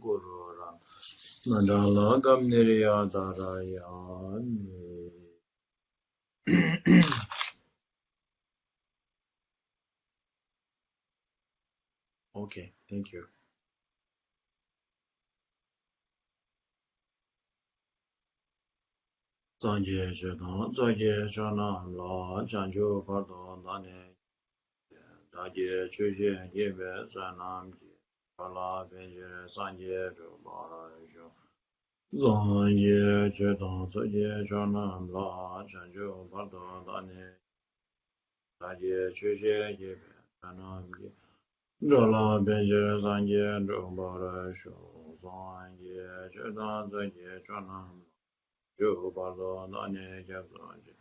Gururan Mandala Gamniriya Darayani. Okay, thank you. Zanje Jana, Zanje Jana, La Janjo Pardon, Dane, Daje Chuje, Yebe, Zanam, Pala, Benje, Zanje, Barajo, Zanje Jana, Zanje Jana, La Janjo Pardon, Dane, Daje Chuje, Yebe, Zanam, Jala, Benje, Zanje, Barajo, Zanje Jana, Zanje Jana, Jo Pardon, Dane, Jabzanje.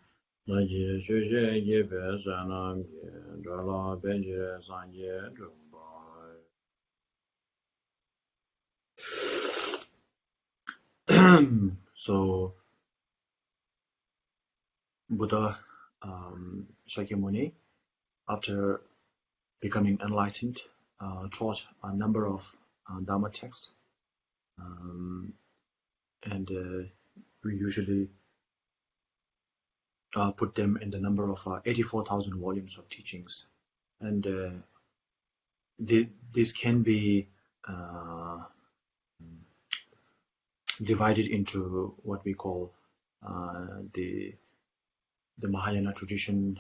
Naye Shushe Yepe Sanam Ye Jala Benje Sanye Jumbai. So Buddha Shakyamuni, after becoming enlightened, taught a number of Dharma texts, and we usually put them in the number of 84,000 volumes of teachings, and this can be divided into what we call the Mahayana tradition,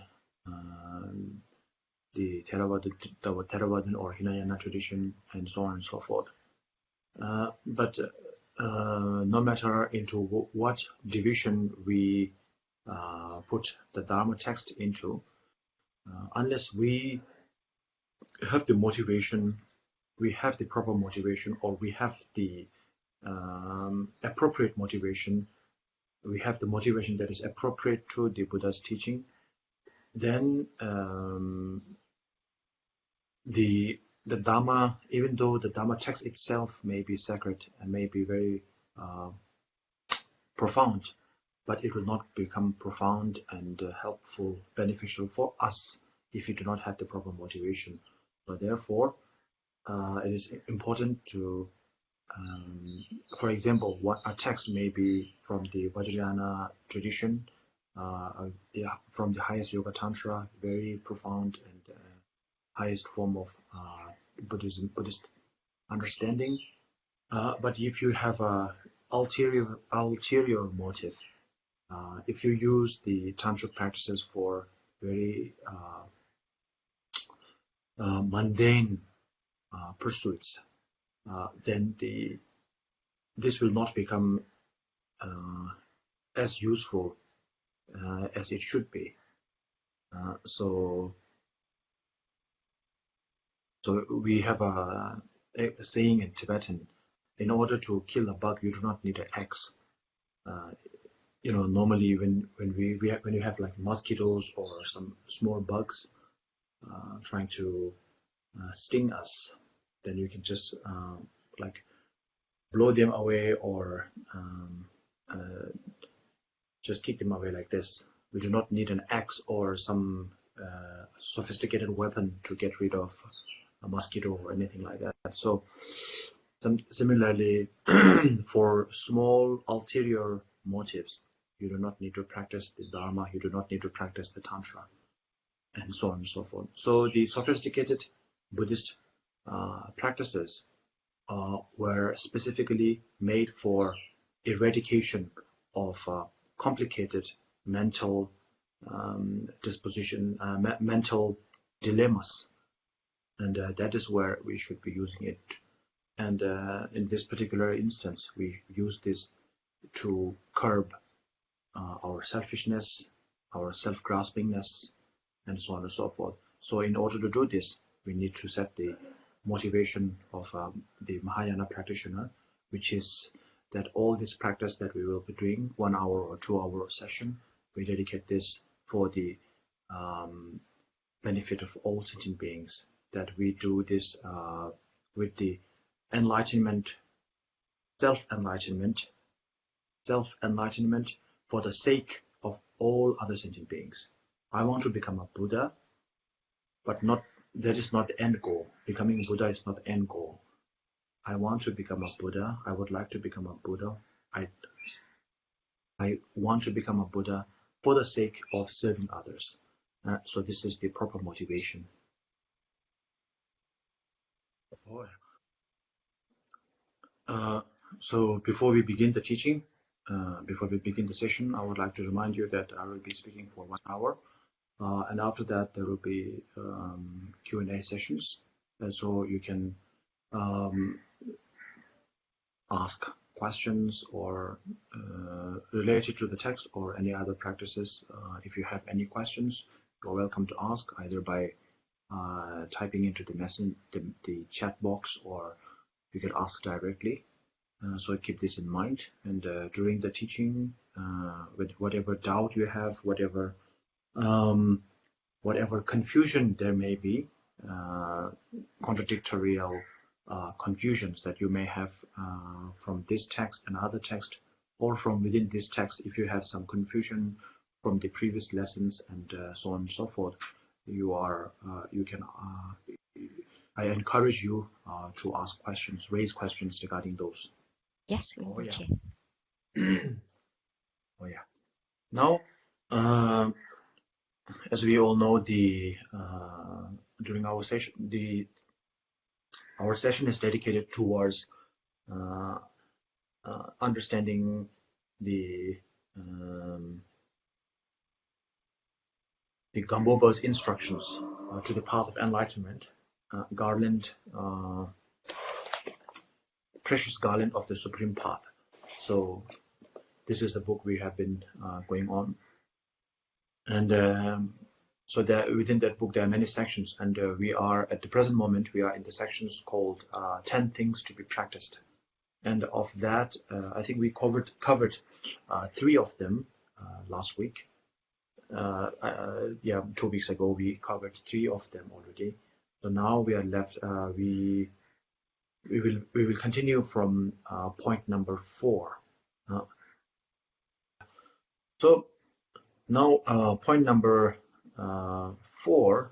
the Theravadan or Hinayana tradition, and so on and so forth. But no matter into what division we put the Dharma text into, unless we have the motivation, we have the proper motivation, or we have the appropriate motivation, we have the motivation that is appropriate to the Buddha's teaching, then the Dharma, even though the Dharma text itself may be sacred and may be very profound, but it will not become profound and helpful, beneficial for us if we do not have the proper motivation. So therefore, it is important to, for example, what a text may be from the Vajrayana tradition, from the highest Yoga Tantra, very profound and highest form of Buddhist understanding. But if you have a ulterior motive, if you use the tantric practices for very mundane pursuits, then this will not become as useful as it should be. So we have a saying in Tibetan: in order to kill a bug, you do not need an axe. Normally when you have like mosquitoes or some small bugs trying to sting us, then you can just like blow them away or just kick them away like this. We do not need an axe or some sophisticated weapon to get rid of a mosquito or anything like that. So similarly, for small ulterior motives, you do not need to practice the Dharma, you do not need to practice the Tantra, and so on and so forth. So the sophisticated Buddhist practices were specifically made for eradication of complicated mental mental dilemmas, and that is where we should be using it. And in this particular instance, we use this to curb our selfishness, our self-graspingness, and so on and so forth. So in order to do this, we need to set the motivation of the Mahayana practitioner, which is that all this practice that we will be doing, 1 hour or 2 hour session, we dedicate this for the benefit of all sentient beings, that we do this with the enlightenment, self-enlightenment for the sake of all other sentient beings. I want to become a Buddha, but that is not the end goal. Becoming Buddha is not the end goal. I want to become a Buddha. I would like to become a Buddha. I want to become a Buddha for the sake of serving others. So this is the proper motivation. So before we begin the teaching, before we begin the session, I would like to remind you that I will be speaking for 1 hour. And after that, there will be Q&A sessions. And so you can ask questions or related to the text or any other practices. If you have any questions, you're welcome to ask either by typing into the chat box, or you can ask directly. So keep this in mind. And during the teaching, with whatever doubt you have, whatever confusion there may be, contradictory confusions that you may have from this text and other text, or from within this text, if you have some confusion from the previous lessons and so on and so forth, I encourage you to ask questions, raise questions regarding those. Yes, Rinpoche. Oh yeah. Now, as we all know, during our session, our session is dedicated towards understanding the Gampopa's instructions to the path of enlightenment, Garland, Precious Garland of the Supreme Path. So this is the book we have been going on, and so that within that book there are many sections, and we are at the present moment we are in the sections called 10 things to be practiced, and of that I think we covered 3 of them last week. 2 weeks ago we covered 3 of them already. So now we are left. We will continue from point number 4. So now point number 4.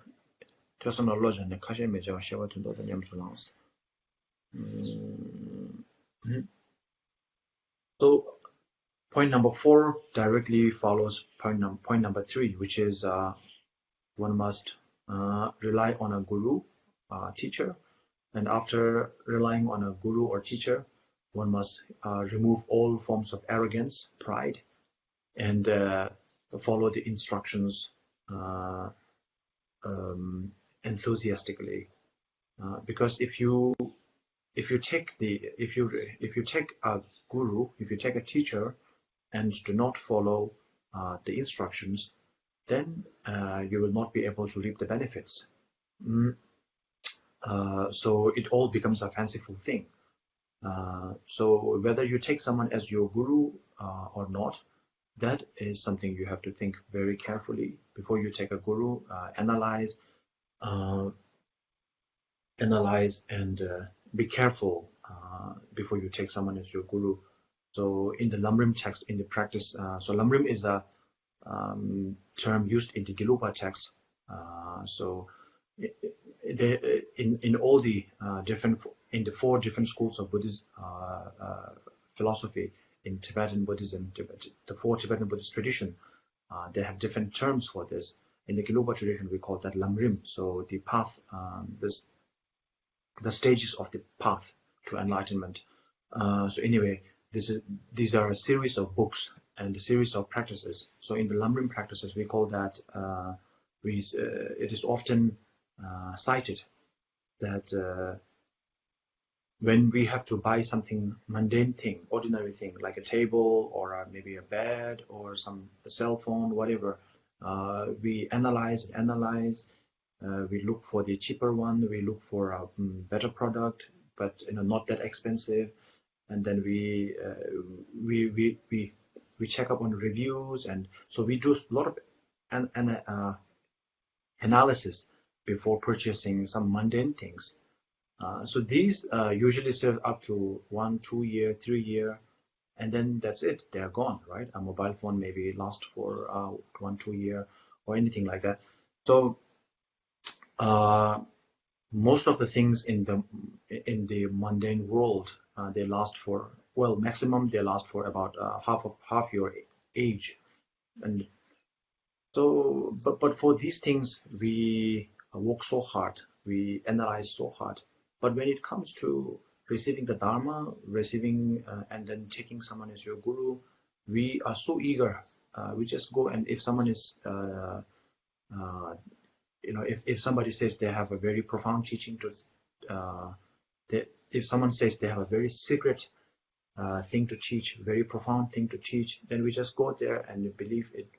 So point number 4 directly follows point number 3, which is one must rely on a guru, teacher, and after relying on a guru or teacher, one must remove all forms of arrogance, pride, and follow the instructions enthusiastically. Because if you take a guru, if you take a teacher, and do not follow the instructions, then you will not be able to reap the benefits. So it all becomes a fanciful thing. So whether you take someone as your guru or not, that is something you have to think very carefully before you take a guru. Analyze and be careful before you take someone as your guru. So in the Lamrim text, in the practice, so Lamrim is a term used in the Gelugpa text. So in all the in the 4 different schools of Buddhist philosophy in Tibetan Buddhism, the 4 Tibetan Buddhist tradition, they have different terms for this. In the Gelugpa tradition, we call that Lamrim. So the path, the stages of the path to enlightenment. So anyway, these are a series of books and a series of practices. So in the Lamrim practices, we call that it is often cited that when we have to buy something mundane thing, ordinary thing, like a table or maybe a bed or a cell phone, whatever, we analyze. We look for the cheaper one. We look for a better product, but not that expensive. And then we check up on reviews, and so we do a lot of analysis before purchasing some mundane things. So these usually serve up to 1, 2 year, 3 year, and then that's it. They are gone, right? A mobile phone maybe lasts for 1, 2 year or anything like that. So most of the things in the mundane world, they last for, well, maximum they last for about half your age. And so, but for these things, we work so hard, we analyze so hard. But when it comes to receiving the Dharma, receiving and then taking someone as your guru, we are so eager. We just go, and if someone is, if somebody says they have a very profound teaching if someone says they have a very secret thing to teach, very profound thing to teach, then we just go there and believe it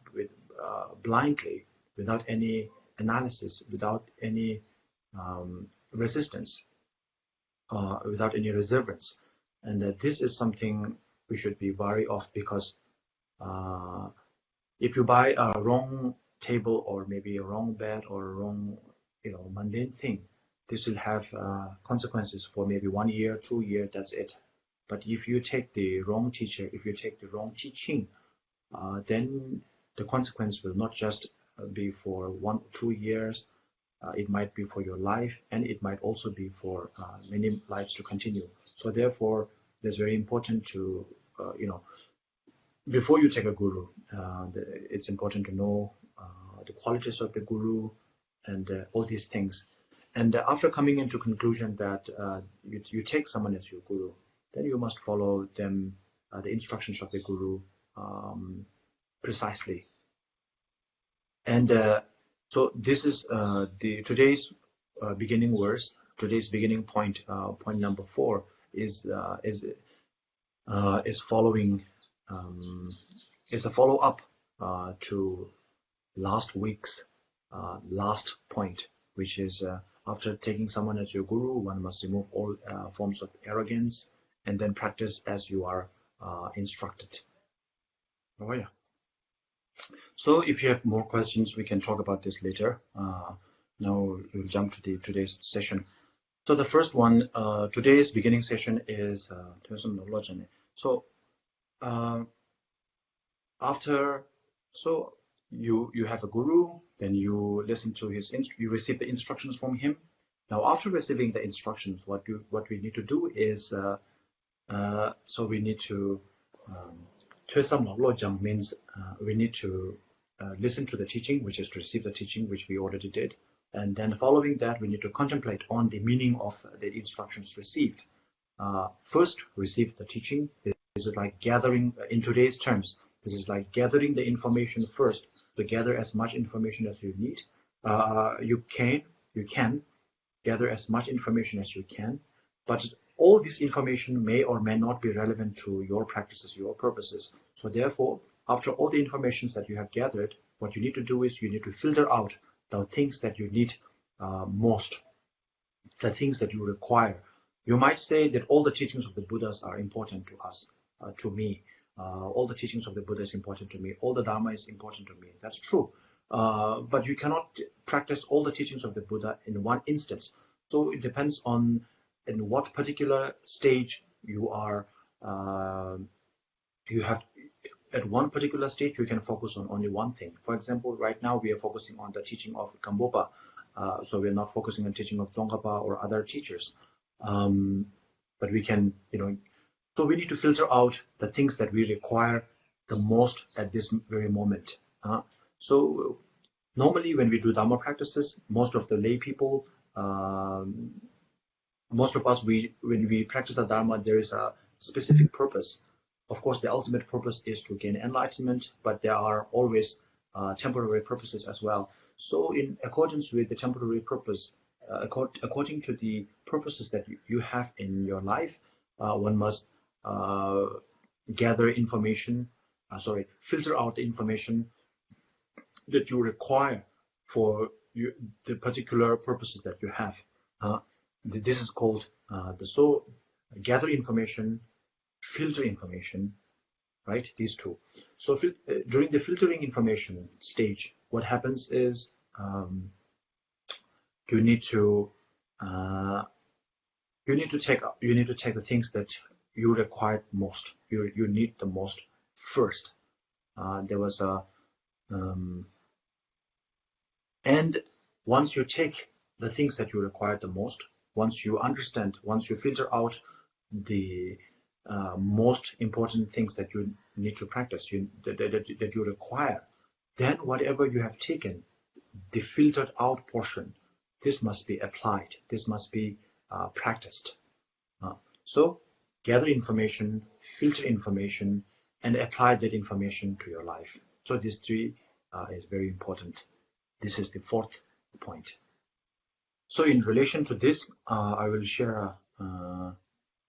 blindly, without any analysis, without any resistance, without any reservance. And this is something we should be wary of, because if you buy a wrong table, or maybe a wrong bed, or a wrong, mundane thing, this will have consequences for maybe 1 year, 2 years, that's it. But if you take the wrong teacher, if you take the wrong teaching, then the consequence will not just be for 1 or 2 years, it might be for your life, and it might also be for many lives to continue. So therefore, it's very important to, before you take a guru, it's important to know the qualities of the guru and all these things. And after coming into conclusion that you take someone as your guru, then you must follow them, the instructions of the guru, precisely. And so this is today's beginning verse. Today's beginning point, point number 4, is following, is a follow up to last week's last point, which is after taking someone as your guru, one must remove all forms of arrogance, and then practice as you are instructed. Oh yeah. So if you have more questions, we can talk about this later. Now we'll jump to today's session. So the first one, today's beginning session is so after, so you have a guru, then you listen to his, you receive the instructions from him. Now after receiving the instructions, what we need to do is, so we need to means we need to listen to the teaching, which is to receive the teaching, which we already did. And then following that, we need to contemplate on the meaning of the instructions received. First, receive the teaching. This is like gathering, in today's terms, this is like gathering the information first, to gather as much information as you need. You can gather as much information as you can, but all this information may or may not be relevant to your practices, your purposes. So therefore, after all the information that you have gathered, what you need to do is you need to filter out the things that you need most, the things that you require. You might say that all the teachings of the Buddhas are important to us, to me. All the teachings of the Buddha is important to me. All the Dharma is important to me. That's true. But you cannot practice all the teachings of the Buddha in one instance. So it depends on in what particular stage you are. You have, at one particular stage, you can focus on only one thing. For example, right now we are focusing on the teaching of Gampopa. So we're not focusing on teaching of Tsongkhapa or other teachers. But we can, so we need to filter out the things that we require the most at this very moment. So normally when we do Dharma practices, most of the lay people, most of us, when we practice the Dharma, there is a specific purpose. Of course, the ultimate purpose is to gain enlightenment, but there are always temporary purposes as well. So in accordance with the temporary purpose, according to the purposes that you have in your life, one must gather information, filter out the information that you require for the particular purposes that you have. This is called gather information, filter information, right? These two. So during the filtering information stage, what happens is you need to take the things that you require most. You need the most first. There was and once you take the things that you require the most. Once you understand, once you filter out the most important things that you need to practice, that you require, then whatever you have taken, the filtered out portion, this must be applied, this must be practiced. So gather information, filter information, and apply that information to your life. So these three is very important. This is the fourth point. So in relation to this, I will share a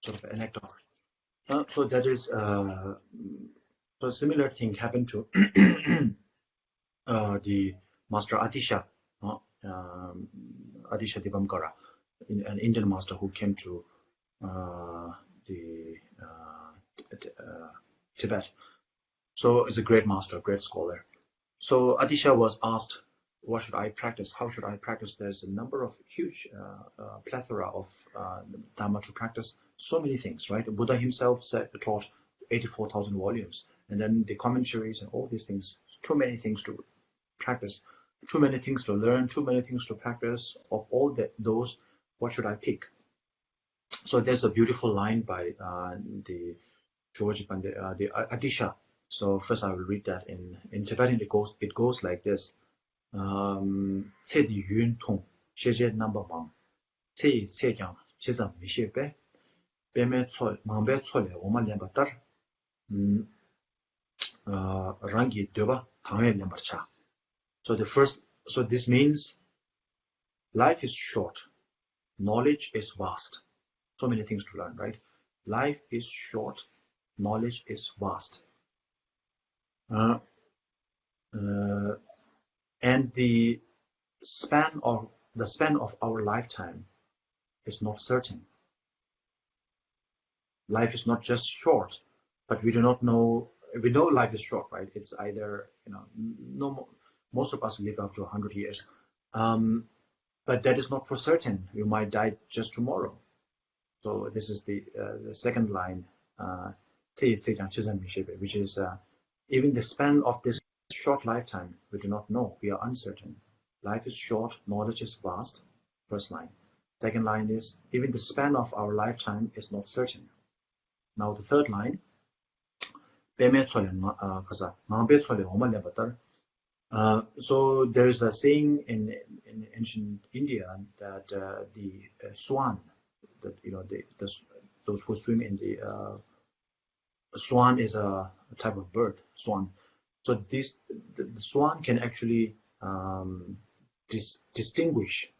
sort of anecdote. So that is so a similar thing happened to the Master Atisha, Atisha Divankara, an Indian master who came to Tibet. So it's a great master, great scholar. So Atisha was asked, what should I practice? How should I practice? There's a number of huge plethora of Dharma to practice. So many things, right? Buddha himself taught 84,000 volumes. And then the commentaries and all these things, too many things to practice, too many things to learn, too many things to practice. Of all those, what should I pick? So there's a beautiful line by the George Pandit, the Atisha. So first I will read that in Tibetan. It goes like this. Di yun tong, sheje number one. Yang, chizam mishepe. Beme chol, mambe chole, oma lembatar. Rangi deba, tangwe lembarcha. So this means life is short, knowledge is vast. So many things to learn, right? Life is short, knowledge is vast. And the span of our lifetime is not certain. Life is not just short, but we do not know. We know life is short, right? It's either, most of us live up to 100 years, but that is not for certain. You might die just tomorrow. So this is the second line, which is even the span of this short lifetime, we do not know. We are uncertain. Life is short, knowledge is vast. First line. Second line is even the span of our lifetime is not certain. Now the third line. So there is a saying in ancient India that the swan, that those who swim in the swan is a type of bird, swan. So the swan can actually distinguish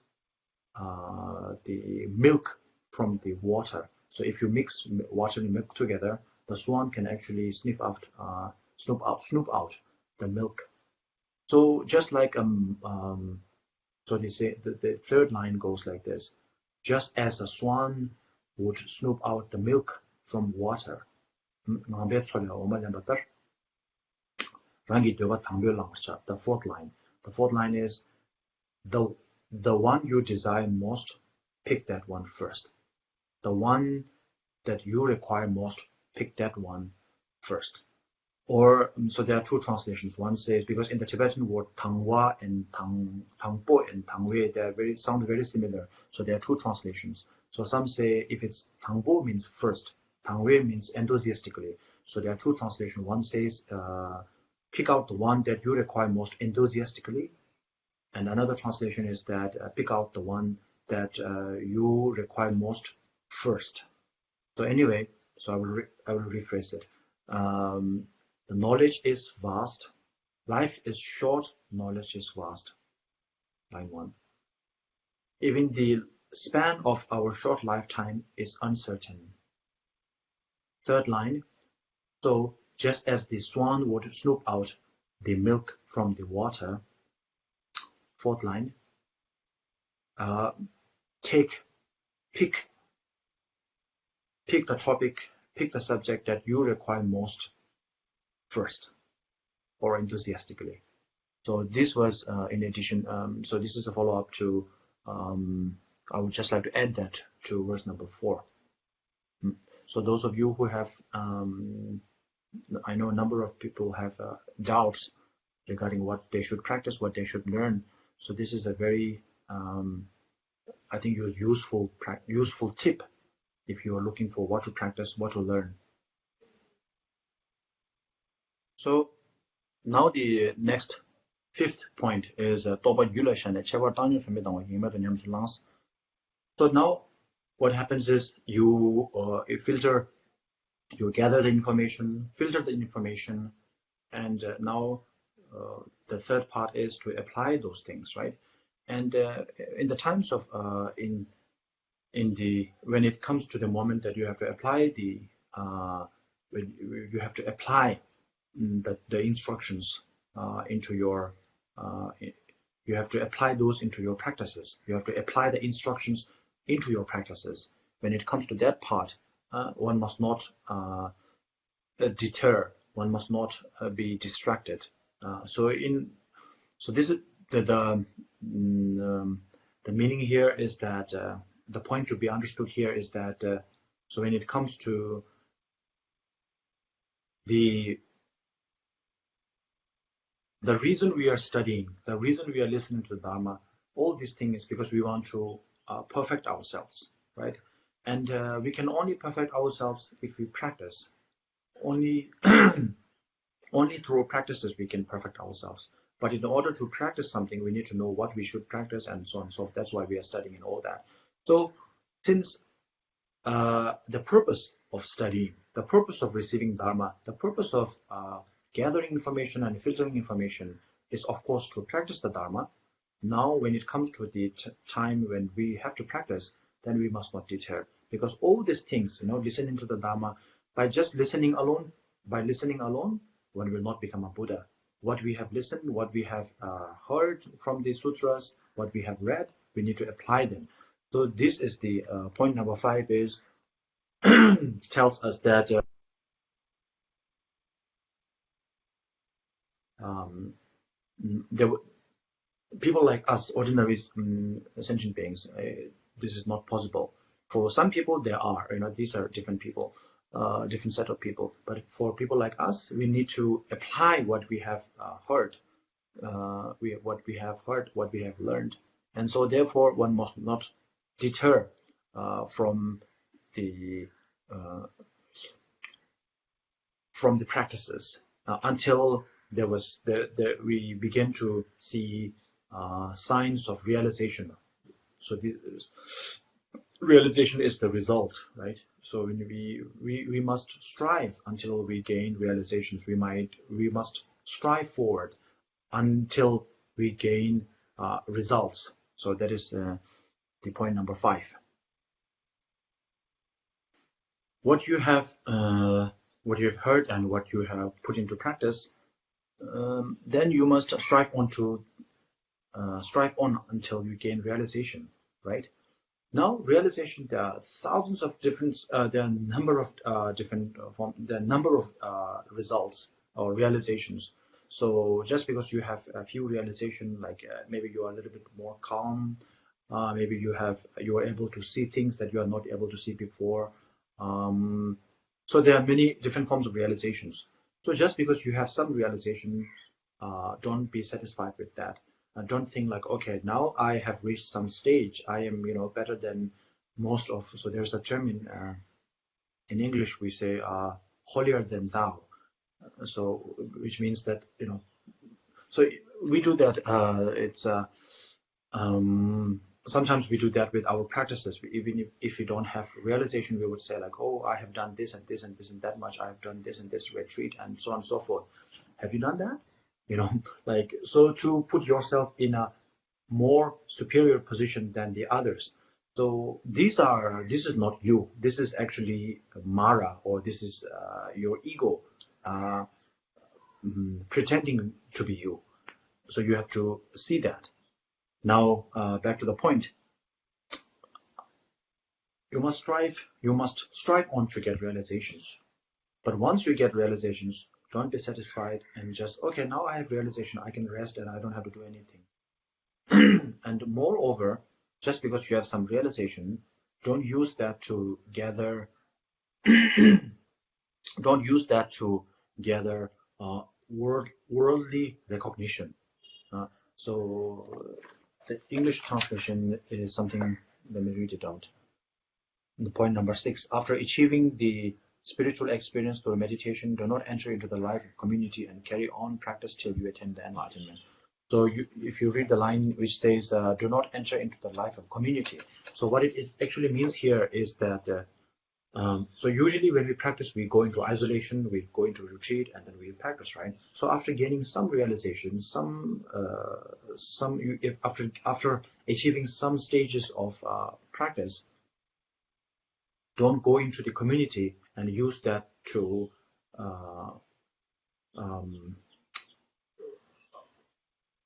the milk from the water. So if you mix water and milk together, the swan can actually snoop out the milk. So just like so they say the third line goes like this: just as a swan would snoop out the milk from water. The fourth line. The fourth line is the one you desire most, pick that one first. The one that you require most, pick that one first. Or so there are two translations. One says, because in the Tibetan word Tangwa and Tangpo and Tangwe, they sound very similar. So there are two translations. So some say if it's Tangpo means first, Tangwe means enthusiastically. So there are two translations. One says pick out the one that you require most enthusiastically, and another translation is that pick out the one that you require most first. So anyway, so I will rephrase it. The knowledge is vast. Life is short. Knowledge is vast. Line 1. Even the span of our short lifetime is uncertain. Third line. So just as the swan would snoop out the milk from the water. Fourth line. Pick the topic, pick the subject that you require most first, or enthusiastically. So this was in addition. So this is a follow-up to. I would just like to add that to verse number 4. So those of you who have, I know a number of people have doubts regarding what they should practice, what they should learn. So this is a very I think, useful tip if you are looking for what to practice, what to learn. So now the next fifth point is so now what happens is you gather the information, filter the information, and now the third part is to apply those things, right? And in the times of when it comes to the moment that you have to apply when you have to apply the instructions into your you have to apply those into your practices. You have to apply the instructions into your practices. When it comes to that part, one must not deter. One must not be distracted. So this is the meaning here is that the point to be understood here is that so when it comes to the reason we are studying, the reason we are listening to the Dharma, all these things is because we want to perfect ourselves, right? And we can only perfect ourselves if we practice. Only through practices we can perfect ourselves. But in order to practice something, we need to know what we should practice and so on. So that's why we are studying and all that. So since the purpose of studying, the purpose of receiving Dharma, the purpose of gathering information and filtering information is, of course, to practice the Dharma. Now, when it comes to the time when we have to practice, then we must not deter. Because all these things, listening to the Dharma, by just listening alone, one will not become a Buddha. What we have listened, what we have heard from the sutras, what we have read, we need to apply them. So this is the point number 5 is tells us that people like us, ordinary sentient beings, this is not possible. For some people, there are, these are different people, different set of people. But for people like us, we need to apply what we have heard, what we have learned. And so therefore, one must not deter from the practices until we begin to see signs of realization. So this realization is the result, right? So when we must strive until we gain realizations. We must strive forward until we gain results. So that is the point number 5. What you have heard and what you have put into practice, then you must strive on until you gain realization, right? Now, realization, there are thousands of different, there are a number of results or realizations. So just because you have a few realizations, like maybe you are a little bit more calm, maybe you are able to see things that you are not able to see before. So there are many different forms of realizations. So just because you have some realization, don't be satisfied with that. Don't think like, okay, now I have reached some stage. I am, better than most of. So there's a term in English we say, holier than thou. So which means that So we do that. Sometimes we do that with our practices. Even if we don't have realization, we would say like, oh, I have done this and this and this and that much. I have done this and this retreat and so on and so forth. Have you done that? So to put yourself in a more superior position than the others. So this is not you. This is actually Mara, or this is your ego pretending to be you. So you have to see that. Now, back to the point. You must strive on to get realizations. But once you get realizations, don't be satisfied and just, okay, now I have realization, I can rest and I don't have to do anything. And moreover, just because you have some realization, don't use that to gather worldly recognition. So the English translation is something let me read it out. And point number 6, after achieving the spiritual experience through meditation, do not enter into the life of community and carry on practice till you attain the enlightenment. So if you read the line which says, do not enter into the life of community. So what it actually means here is that, so usually when we practice, we go into isolation, we go into retreat, and then we practice, right? So after gaining some realization, after achieving some stages of practice, don't go into the community and use that to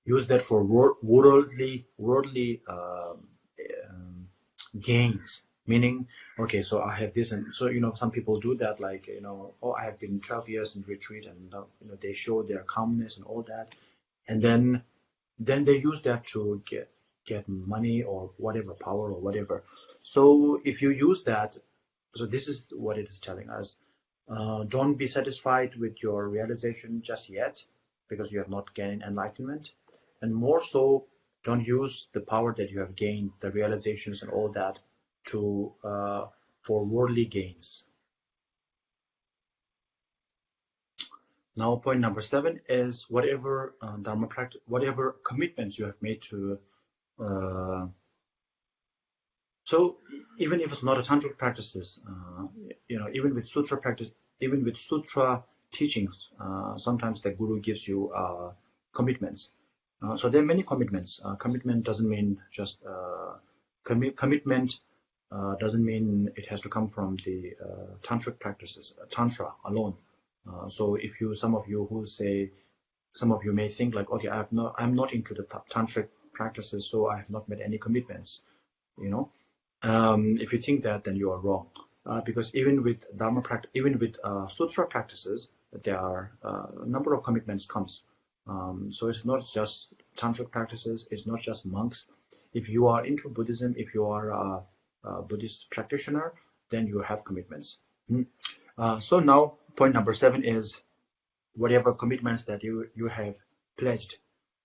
use that for worldly gains. Meaning, okay, so I have this, and so some people do that, like oh, I have been 12 years in retreat, and they show their calmness and all that, and then they use that to get money or whatever, power or whatever. So if you use that, so this is what it is telling us. Don't be satisfied with your realization just yet, because you have not gained enlightenment, and more so, don't use the power that you have gained, the realizations and all that, to for worldly gains. Now, point number 7 is whatever Dharma practice, whatever commitments you have made to. So even if it's not a tantric practices, even with sutra practice, even with sutra teachings, sometimes the guru gives you commitments. So there are many commitments. Commitment doesn't mean just commitment. Doesn't mean it has to come from the tantric practices, tantra alone. So if some of you may think like, okay, I'm not into the tantric practices, so I have not made any commitments. If you think that, then you are wrong, because even with Dharma practice, even with sutra practices, there are a number of commitments comes. So it's not just tantric practices, it's not just monks. If you are into Buddhism, if you are a Buddhist practitioner, then you have commitments. So now point number 7 is whatever commitments that you have pledged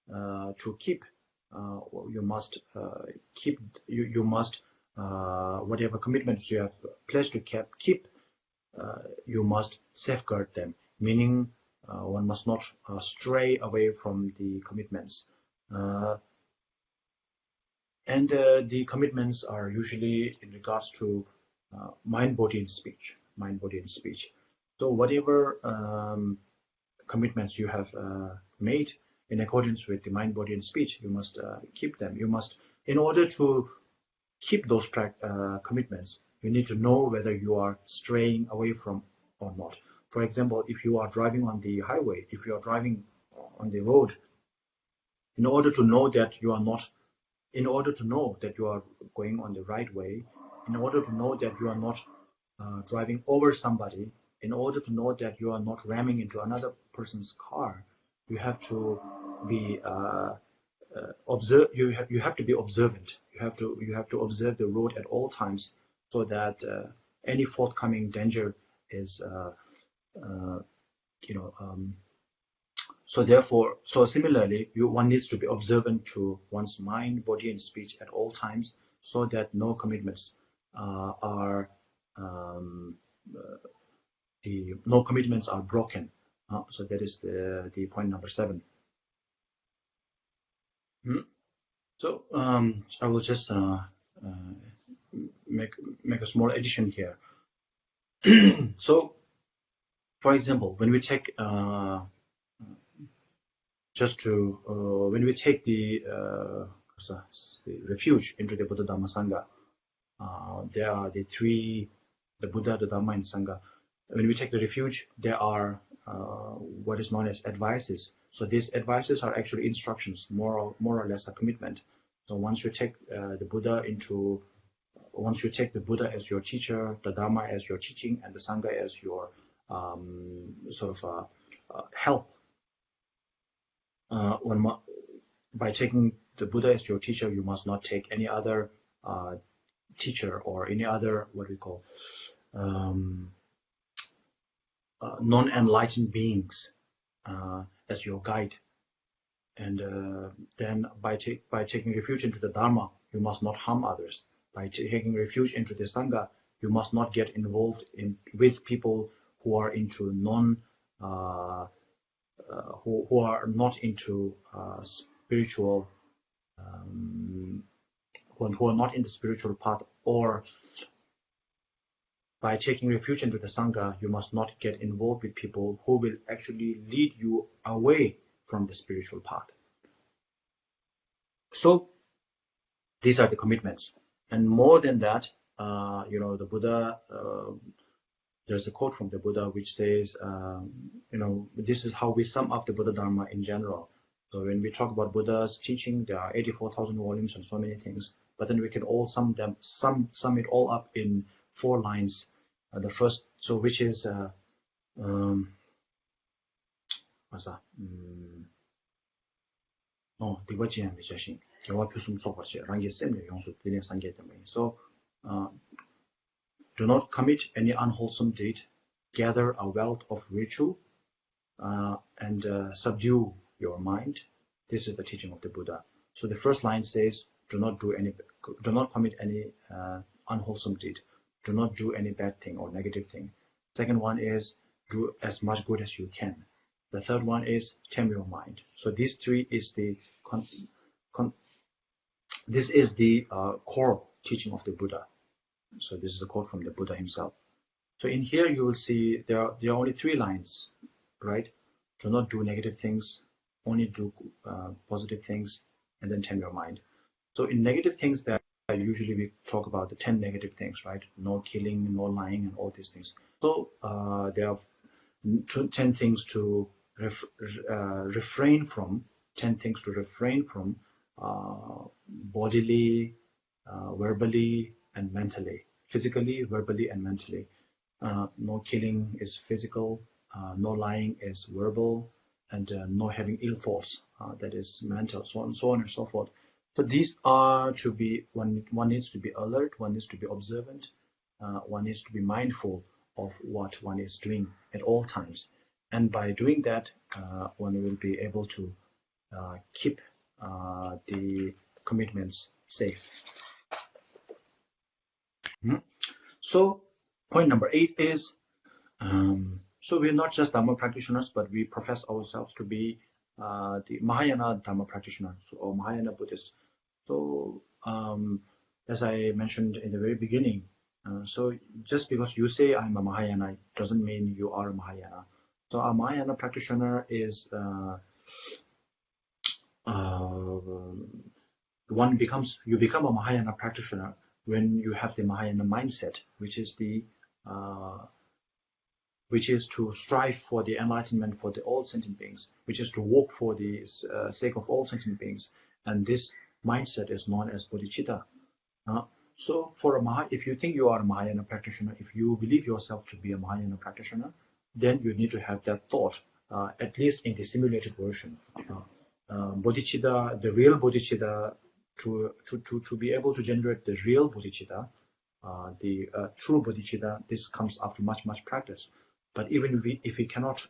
to keep, you must keep. You must whatever commitments you have pledged to keep, you must safeguard them. Meaning, one must not stray away from the commitments. And the commitments are usually in regards to mind, body, and speech. Mind, body, and speech. So whatever commitments you have made in accordance with the mind, body, and speech, you must keep them. You must, in order to keep those commitments, you need to know whether you are straying away from or not. For example, if you are driving on the highway, if you are driving on the road, in order to know that you are not, in order to know that you are going on the right way, in order to know that you are not driving over somebody, in order to know that you are not ramming into another person's car, you have to be you have to be observant. You have to observe the road at all times, so that any forthcoming danger is so similarly, one needs to be observant to one's mind, body, and speech at all times, so that no commitments are broken. So that is the point number 7. So I will just make a small addition here. So, for example, when we take when we take the refuge into the Buddha, Dharma, Sangha, there are the three: the Buddha, the Dharma, and Sangha. When we take the refuge, there are what is known as advices. So these advices are actually instructions, more or less a commitment. So once you take the Buddha as your teacher, the Dharma as your teaching, and the Sangha as your help, by taking the Buddha as your teacher, you must not take any other teacher or any other what we call non-enlightened beings as your guide. And then by taking refuge into the Dharma, you must not harm others. by taking refuge into the Sangha, you must not get involved with people who are into who are not into spiritual, who are not in the spiritual path, or by taking refuge into the Sangha, you must not get involved with people who will actually lead you away from the spiritual path. So these are the commitments. And more than that, the Buddha, there's a quote from the Buddha which says, this is how we sum up the Buddha Dharma in general. So when we talk about Buddha's teaching, there are 84,000 volumes and so many things, but then we can all sum it all up in 4 lines. The first, so which is what's that? So do not commit any unwholesome deed, gather a wealth of virtue, and subdue your mind. This is the teaching of the Buddha. So the first line says, do not commit any unwholesome deed. Do not do any bad thing or negative thing. Second one is, do as much good as you can. The third one is, tame your mind. So these 3 is the core teaching of the Buddha. So this is a quote from the Buddha himself. So in here you will see there are only 3 lines, right? Do not do negative things, only do positive things, and then tame your mind. So in negative things, that usually we talk about the 10 negative things, right? No killing, no lying, and all these things. So there are 10 things to refrain from. 10 things to refrain from, bodily, verbally, and mentally. Physically, verbally, and mentally. No killing is physical, no lying is verbal, and no having ill thoughts, that is mental, so on and so forth. So these are to be, one needs to be alert, one needs to be observant, one needs to be mindful of what one is doing at all times. And by doing that, one will be able to keep the commitments safe. So point number 8 is, so we're not just Dharma practitioners, but we profess ourselves to be the Mahayana Dharma practitioners or Mahayana Buddhist. So as I mentioned in the very beginning, so just because you say I'm a Mahayana doesn't mean you are a Mahayana. So a Mahayana practitioner is you become a Mahayana practitioner when you have the Mahayana mindset, which is to strive for the enlightenment for all sentient beings, which is to work for the sake of all sentient beings, and this mindset is known as bodhicitta. So if you think you are a Mahayana practitioner, if you believe yourself to be a Mahayana practitioner, then you need to have that thought, at least in the simulated version. Bodhicitta, the real bodhicitta, to be able to generate the real bodhicitta, the true bodhicitta, this comes after much practice. But even if we cannot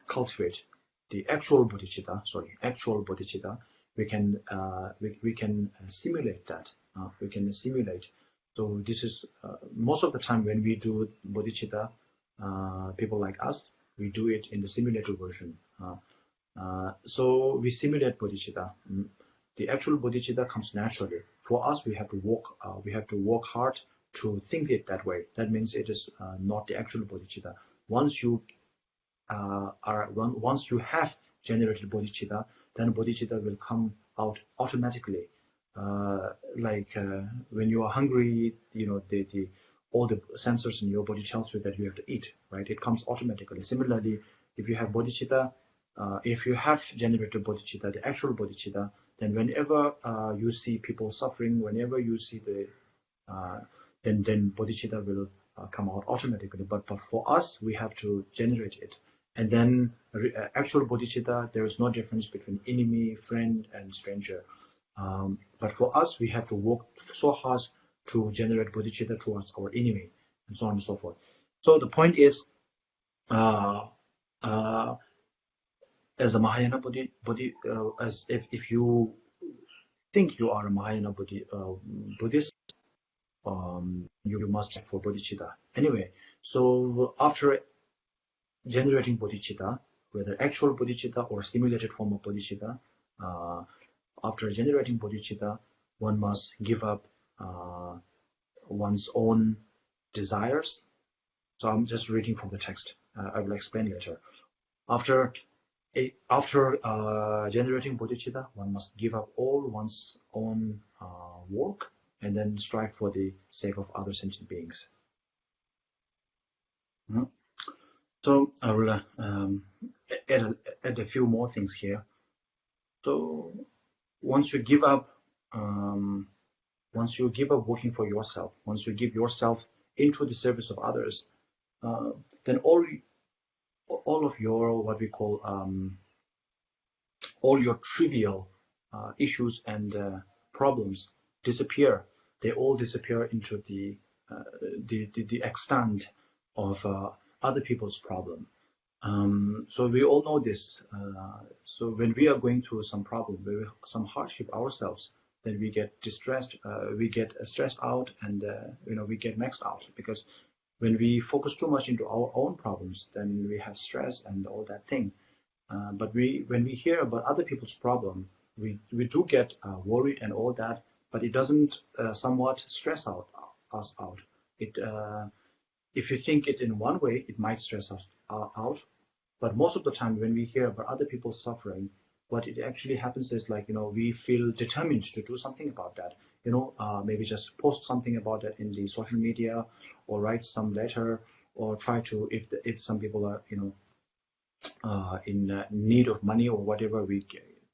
cultivate the actual bodhicitta, we can simulate that. We can simulate. So this is most of the time when we do bodhicitta, people like us, we do it in the simulated version. So we simulate bodhicitta. The actual bodhicitta comes naturally. For us, we have to work hard to think it that way. That means it is not the actual bodhicitta. Once you have generated bodhicitta, then bodhicitta will come out automatically. Like when you are hungry, all the sensors in your body tells you that you have to eat, right? It comes automatically. Similarly, if you have bodhicitta, if you have generated bodhicitta, the actual bodhicitta, then whenever you see people suffering, whenever you see then bodhicitta will come out automatically. But for us, we have to generate it. And then actual bodhicitta, there is no difference between enemy, friend, and stranger. But for us, we have to work so hard to generate bodhicitta towards our enemy, and so on and so forth. So the point is, as a Mahayana as if you think you are a Mahayana Buddhist, you must check for bodhicitta. Anyway, so after generating bodhicitta, whether actual bodhicitta or simulated form of bodhicitta, after generating bodhicitta, one must give up one's own desires. So I'm just reading from the text. I will explain later. After generating bodhicitta, one must give up all one's own work and then strive for the sake of other sentient beings. So I will add a few more things here. So once you give up working for yourself, once you give yourself into the service of others, then all of your what we call all your trivial issues and problems disappear. They all disappear into the extent of other people's problem. So we all know this. So when we are going through some problem, some hardship ourselves, then we get distressed, we get stressed out, and we get maxed out, because when we focus too much into our own problems, then we have stress and all that thing. But when we hear about other people's problem, we do get worried and all that, but it doesn't somewhat stress us out. If you think it in one way, it might stress us out. But most of the time, when we hear about other people's suffering, what it actually happens is, like, we feel determined to do something about that. Maybe just post something about that in the social media, or write some letter, or try to, if some people are in need of money or whatever, we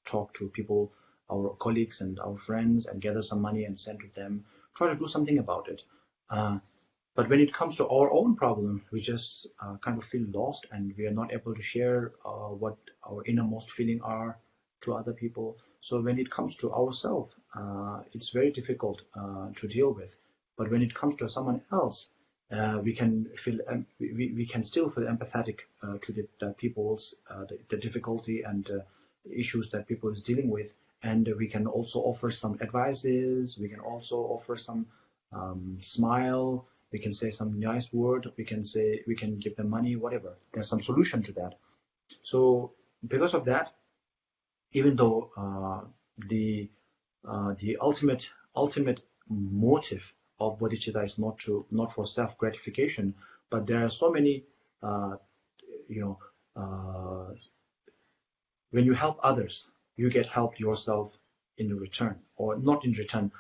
talk to people, our colleagues and our friends, and gather some money and send to them. Try to do something about it. But when it comes to our own problem, we just kind of feel lost, and we are not able to share what our innermost feeling are to other people. So when it comes to ourselves, it's very difficult to deal with. But when it comes to someone else, we can still feel empathetic to the people's the difficulty and issues that people is dealing with, and we can also offer some advices. We can also offer some smile. We can say some nice word. We can give them money, whatever. There's some solution to that. So because of that, even though the ultimate motive of bodhicitta is not for self gratification, but there are so many when you help others, you get helped yourself in return, or not in return.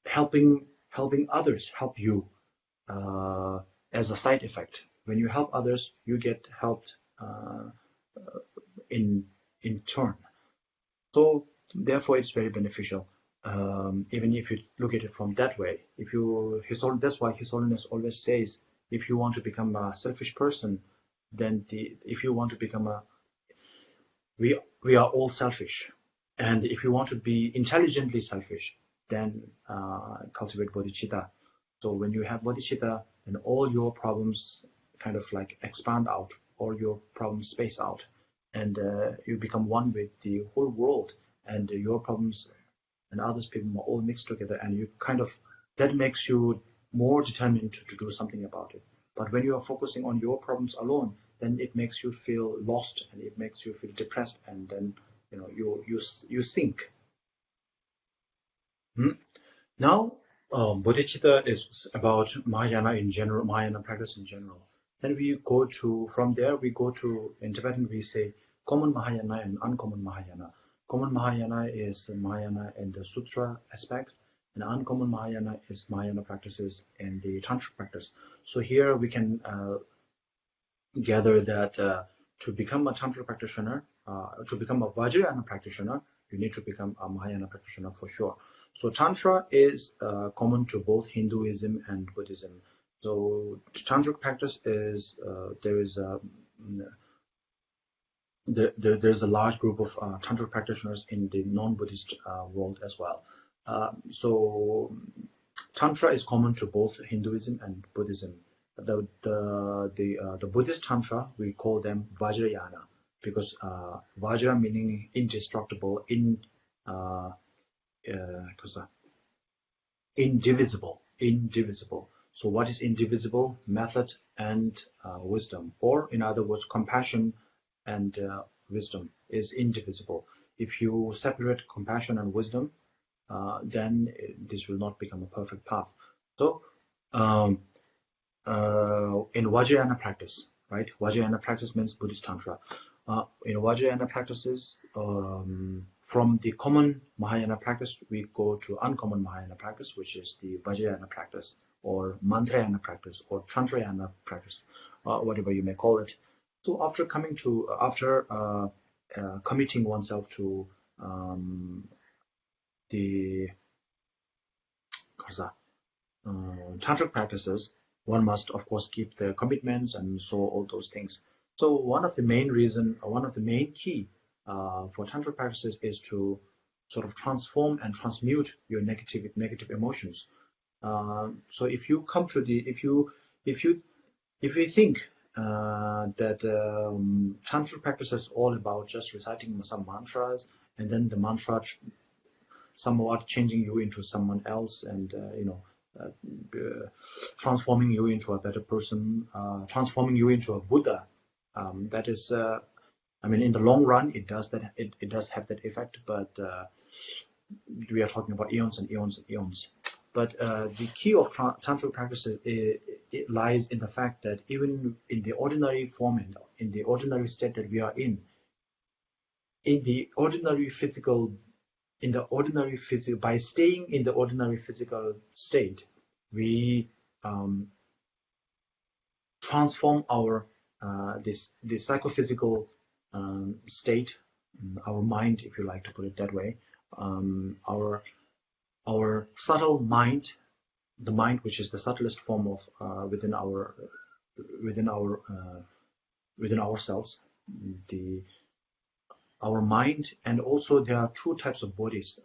Helping others help you as a side effect. When you help others, you get helped in turn. So therefore, it's very beneficial. Even if you look at it from that way. That's why His Holiness always says, if you want to become a selfish person, then we are all selfish, and if you want to be intelligently selfish, then cultivate bodhicitta. So when you have bodhicitta, then all your problems kind of like expand out, all your problems space out, and you become one with the whole world, and your problems and others people are all mixed together, and you that makes you more determined to do something about it. But when you are focusing on your problems alone, then it makes you feel lost, and it makes you feel depressed, and then you sink. Now, bodhicitta is about Mahayana in general, Mahayana practice in general. Then from there we go to, in Tibetan we say, common Mahayana and uncommon Mahayana. Common Mahayana is Mahayana in the Sutra aspect, and uncommon Mahayana is Mahayana practices in the Tantric practice. So here we can gather that to become a Tantric practitioner, to become a Vajrayana practitioner, you need to become a Mahayana practitioner for sure. So Tantra is common to both Hinduism and Buddhism. So Tantric practice is there's a large group of Tantric practitioners in the non-Buddhist world as well. So Tantra is common to both Hinduism and Buddhism. The Buddhist Tantra, we call them Vajrayana, because Vajra meaning indestructible, indivisible. So what is indivisible? Method and wisdom, or in other words, compassion and wisdom is indivisible. If you separate compassion and wisdom, then this will not become a perfect path. So in Vajrayana practice, right? Vajrayana practice means Buddhist Tantra. In Vajrayana practices, from the common Mahayana practice, we go to uncommon Mahayana practice, which is the Vajrayana practice, or Mantrayana practice, or Tantrayana practice, whatever you may call it. So after committing oneself to the tantric practices, one must of course keep the commitments and so all those things. So one of the main key for tantric practices is to sort of transform and transmute your negative emotions. So if you come to if you think that tantric practice is all about just reciting some mantras, and then the mantra somewhat changing you into someone else, and transforming you into a better person, transforming you into a Buddha. That is, I mean, in the long run, it does that. It does have that effect, but we are talking about eons and eons and eons. But the key of tantric practices it lies in the fact that even in the ordinary form, in the ordinary state that we are in the ordinary physical. By staying in the ordinary physical state, we transform our the psychophysical state, our mind, if you like to put it that way, our subtle mind, the mind which is the subtlest form of within ourselves, our mind. And also there are two types of bodies.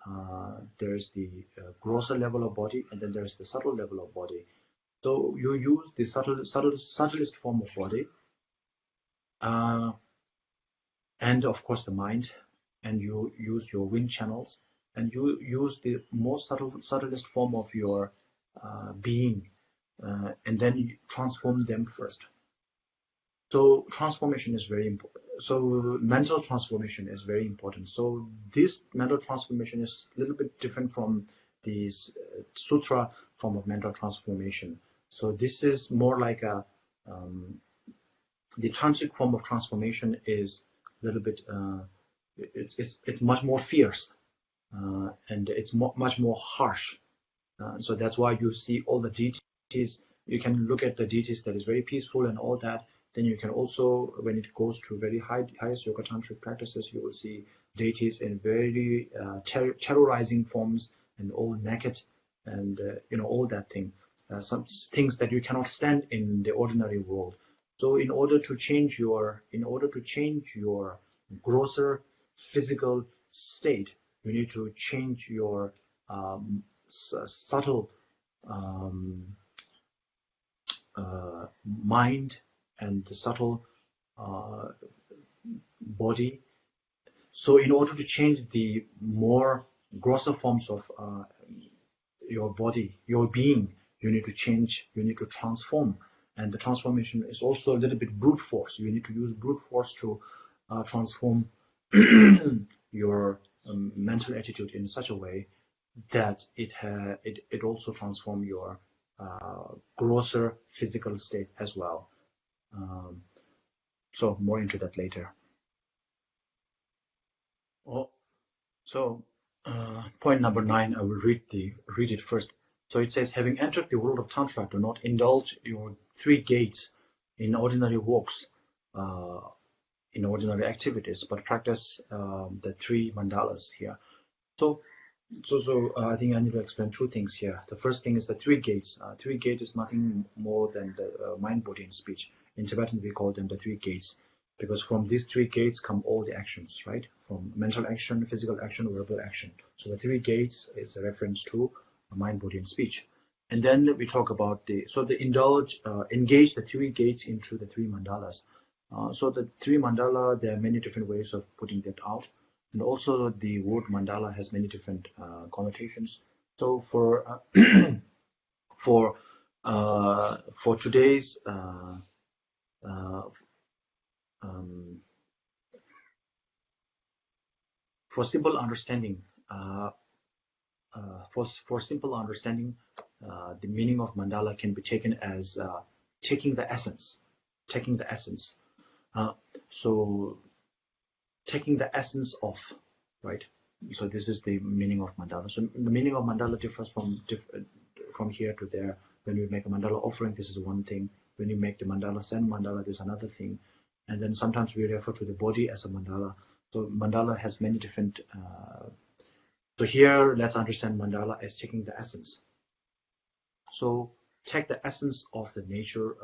There is the grosser level of body, and then there is the subtle level of body. So you use the subtlest form of body, and of course the mind, and you use your wind channels, and you use the most subtlest form of your being, and then you transform them first. So transformation is very important. So mental transformation is very important. So this mental transformation is a little bit different from the sutra form of mental transformation. So this is more like a the tantric form of transformation is a little bit it's much more fierce, and it's much more harsh. So that's why you see all the deities. You can look at the deities that is very peaceful and all that. Then you can also, when it goes to very highest yoga tantric practices, you will see deities in very terrorizing forms and all naked, and all that thing. Some things that you cannot stand in the ordinary world. So in order to change your grosser physical state, you need to change your subtle mind and the subtle body. So in order to change the more grosser forms of your body, your being, you need to change, you need to transform. And the transformation is also a little bit brute force. You need to use brute force to transform your mental attitude in such a way that it also transforms your grosser physical state as well. So more into that later. So point number 9, I will read it first. So it says, having entered the world of Tantra, do not indulge your 3 gates in ordinary walks, in ordinary activities, but practice the 3 mandalas here. So I think I need to explain 2 things here. The first thing is the 3 gates. 3 gates is nothing more than the mind, body, and speech. In Tibetan, we call them the 3 gates, because from these 3 gates come all the actions, right? From mental action, physical action, verbal action. So the 3 gates is a reference to mind, body, and speech. And then we talk about engage the 3 gates into the 3 mandalas. So the 3 mandala, there are many different ways of putting that out. And also the word mandala has many different connotations. So for for today's for simple understanding, for simple understanding, the meaning of mandala can be taken as taking the essence, taking the essence. So taking the essence of, right? So this is the meaning of mandala. So the meaning of mandala differs from here to there. When we make a mandala offering, this is one thing. When you make the mandala send mandala, there's another thing. And then sometimes we refer to the body as a mandala. So mandala has many different. So here, let's understand mandala as taking the essence. So take the essence of the nature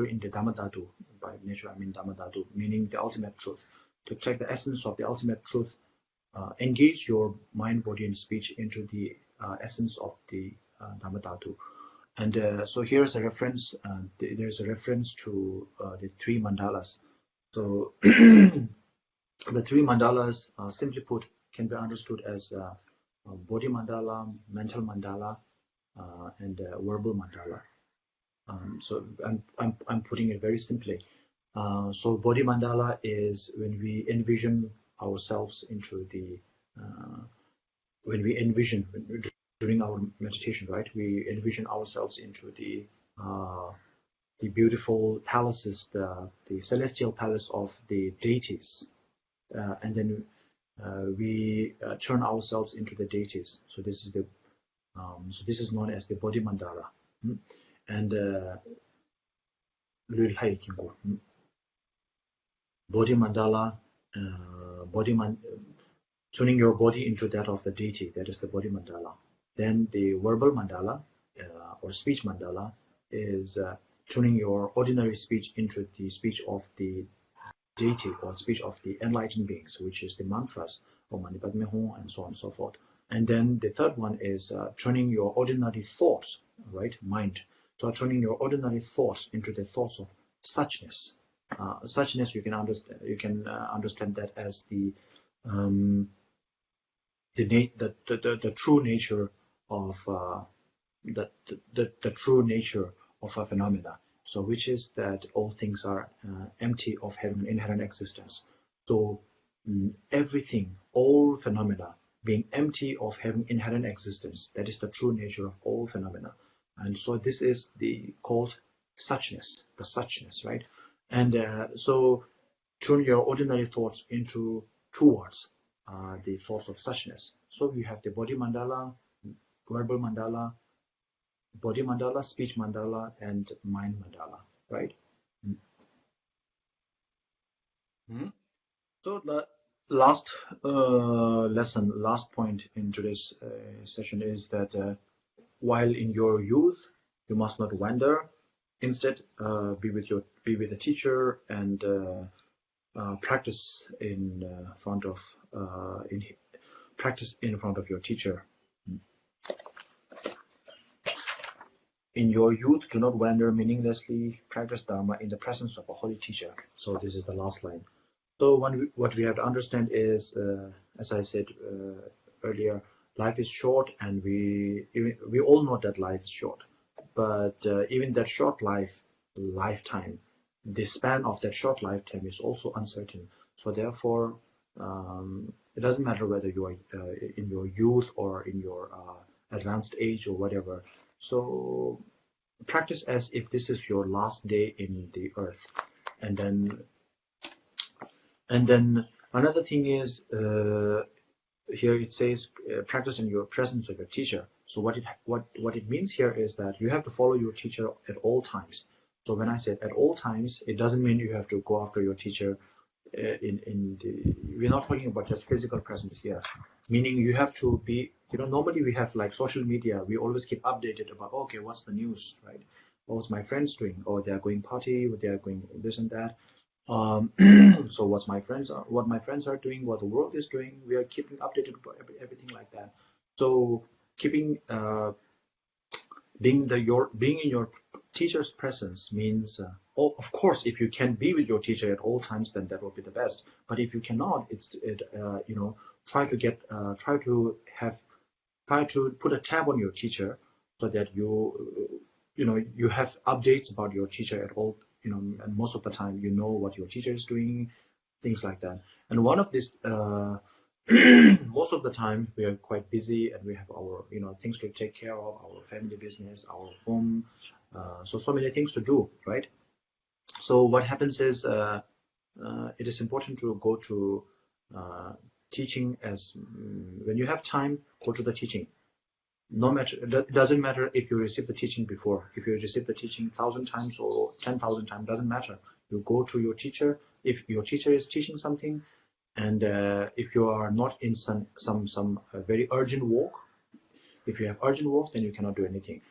in the Dhamma Dhatu. By nature, I mean Dhamma Dhatu, meaning the ultimate truth. To take the essence of the ultimate truth, engage your mind, body, and speech into the essence of the Dhamma Dhatu. And so here's a reference. There's a reference to the three mandalas. So the three mandalas, simply put, can be understood as body mandala, mental mandala, and verbal mandala. So I'm putting it very simply. So body mandala is when we envision ourselves into the when we envision during our meditation, right? We envision ourselves into the beautiful palaces, the celestial palace of the deities, and then we turn ourselves into the deities. So this is the this is known as the body mandala, and body mandala, tuning your body into that of the deity. That is the body mandala. Then the verbal mandala or speech mandala is tuning your ordinary speech into the speech of the deity or speech of the enlightened beings, which is the mantras or Mani Padme Hum and so on and so forth. And then the third one is turning your ordinary thoughts, right, mind. So turning your ordinary thoughts into the thoughts of suchness. Suchness, you can understand. You can understand that as the true nature of the true nature of a phenomena. So which is that all things are empty of having an inherent existence. So everything, all phenomena being empty of having inherent existence, that is the true nature of all phenomena. And so this is called suchness, the suchness, right? And so turn your ordinary thoughts towards the thoughts of suchness. So you have the body mandala, verbal mandala, body mandala, speech mandala, and mind mandala, right? So the last last point in today's session is that while in your youth, you must not wander. Instead, be with the teacher and practice in front of your teacher. In your youth, do not wander meaninglessly. Practice Dharma in the presence of a holy teacher. So this is the last line. So what we have to understand is, as I said earlier, life is short, and we all know that life is short. But even that short lifetime, the span of that short lifetime is also uncertain. So therefore, it doesn't matter whether you are in your youth or in your advanced age or whatever. So practice as if this is your last day in the earth. And then another thing is, here it says practice in your presence of your teacher. So what it means here is that you have to follow your teacher at all times. So when I said at all times, it doesn't mean you have to go after your teacher we're not talking about just physical presence here, meaning you have to be, normally we have like social media, we always keep updated about, okay, what's the news, right? What's my friends doing? Or they are going party, they are going this and that. So what my friends are doing, what the world is doing, we are keeping updated about everything like that. So keeping being in your teacher's presence means, of course, if you can be with your teacher at all times, then that will be the best. But if you cannot, try to put a tab on your teacher so that you have updates about your teacher at all, and most of the time you know what your teacher is doing, things like that. And one of these, most of the time we are quite busy and we have our things to take care of, our family business, our home, so many things to do, right? So what happens is it is important to go to teaching when you have time, go to the teaching. No matter, it doesn't matter if you receive the teaching before. If you receive the teaching 1,000 times or 10,000 times, doesn't matter. You go to your teacher. If your teacher is teaching something, and if you are not in some very urgent work, if you have urgent work, then you cannot do anything.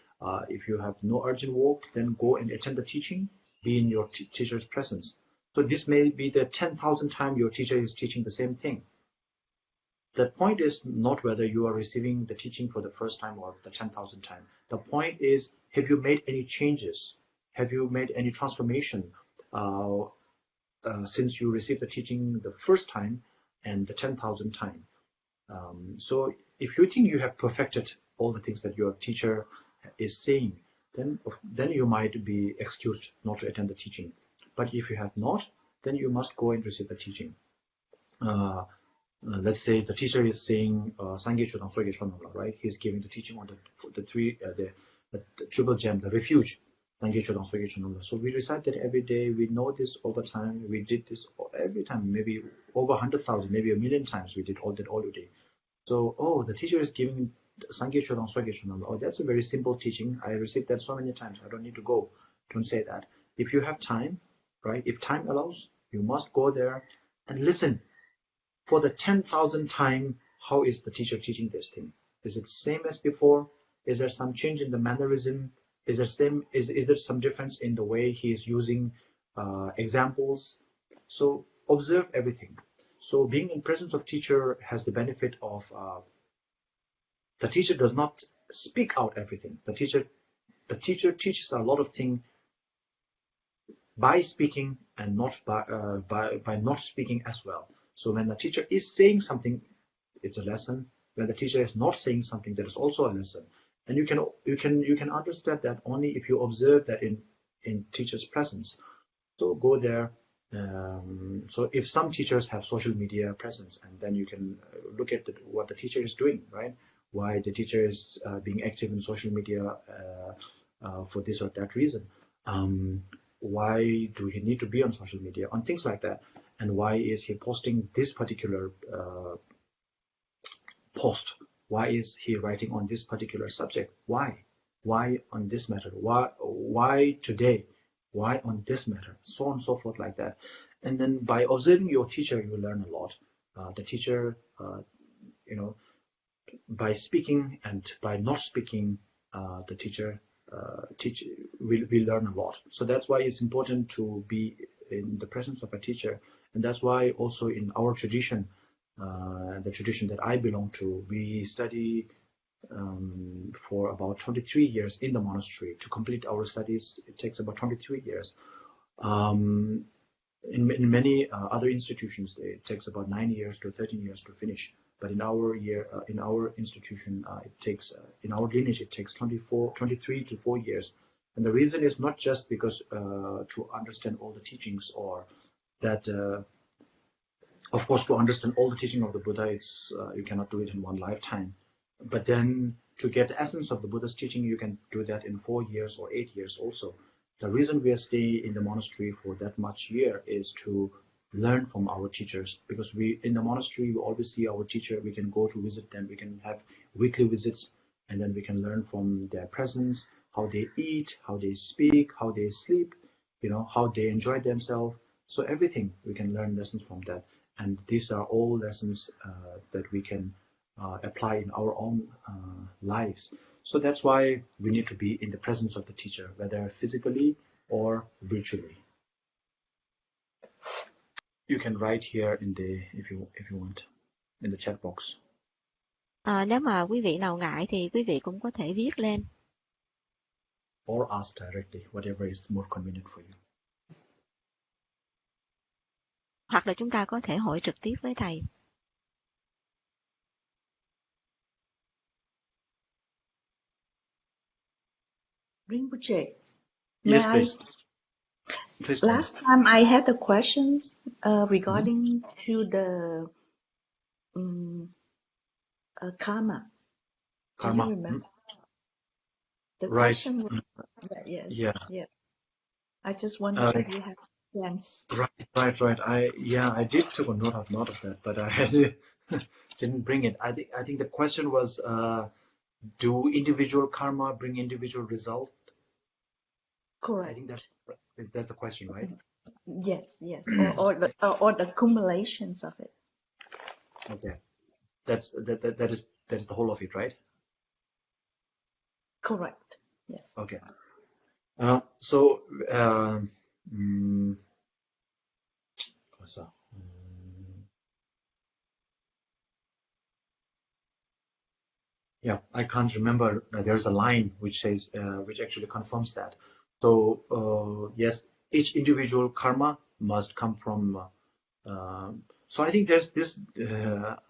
If you have no urgent work, then go and attend the teaching, be in your teacher's presence. So this may be the 10,000th time your teacher is teaching the same thing. The point is not whether you are receiving the teaching for the first time or the 10,000th time. The point is, have you made any changes? Have you made any transformation since you received the teaching the first time and the 10,000th time? So if you think you have perfected all the things that your teacher is saying, then you might be excused not to attend the teaching. But if you have not, then you must go and receive the teaching. Let's say the teacher is saying Sangye Chodang Soge Chonamla, right? He's giving the teaching on the triple gem, the refuge. Sangye Chodang Soge Chonamla. So we recite that every day. We know this all the time. We did this every time, maybe over 100,000, maybe 1,000,000 times. We did all that all day. So, the teacher is giving Sangye Chodang Soge Chonamla. Oh, that's a very simple teaching. I received that so many times. I don't need to go. Don't say that. If you have time, right? If time allows, you must go there and listen. For the 10,000th time, how is the teacher teaching this thing? Is it same as before? Is there some change in the mannerism? Is there some difference in the way he is using examples? So observe everything. So being in presence of teacher has the benefit of the teacher does not speak out everything. The teacher teaches a lot of things by speaking and not by not speaking as well. So when the teacher is saying something, it's a lesson. When the teacher is not saying something, that is also a lesson. And you can understand that only if you observe that in teacher's presence. So go there. So if some teachers have social media presence, and then you can look at what the teacher is doing, right? Why the teacher is being active in social media for this or that reason. Why do he need to be on social media, on things like that? And why is he posting this particular post? Why is he writing on this particular subject? Why on this matter? Why today? Why on this matter? So on and so forth like that. And then by observing your teacher, you learn a lot. The teacher, by speaking and by not speaking, the teacher we learn a lot. So that's why it's important to be in the presence of a teacher. And that's why also in our tradition, the tradition that I belong to, we study for about 23 years in the monastery. To complete our studies, it takes about 23 years. In many other institutions, it takes about 9 years to 13 years to finish. But in our institution, it takes, in our lineage, it takes 23 to 4 years. And the reason is not just because to understand all the teachings, or that, of course, to understand all the teaching of the Buddha, it's you cannot do it in one lifetime. But then to get the essence of the Buddha's teaching, you can do that in 4 years or 8 years also. The reason we are staying in the monastery for that much year is to learn from our teachers, because in the monastery we always see our teacher. We can go to visit them, we can have weekly visits, and then we can learn from their presence, how they eat, how they speak, how they sleep, how they enjoy themselves. So everything we can learn lessons from that, and these are all lessons that we can apply in our own lives. So that's why we need to be in the presence of the teacher, whether physically or virtually. You can write here if you want, in the chat box. Nếu mà quý vị nào ngại thì quý vị cũng có thể viết lên. or ask directly, whatever is more convenient for you. Hoặc là chúng ta có thể hỏi trực tiếp với thầy. Rinpoche, Yes, please. Please. Last time I had the questions regarding to the karma. Do you remember? The Right. question was, yes. Yeah. Yes. I just wondered if you have a chance. Right. I did take a note of that, but I didn't bring it. I think the question was, do individual karma bring individual result? Correct. I think that's the question, right? Yes. or the accumulations of it. Okay. That is the whole of it, right? Correct. Yes. Okay. Yeah, I can't remember. There's a line which says, which actually confirms that. So yes, each individual karma must come from. So I think there's this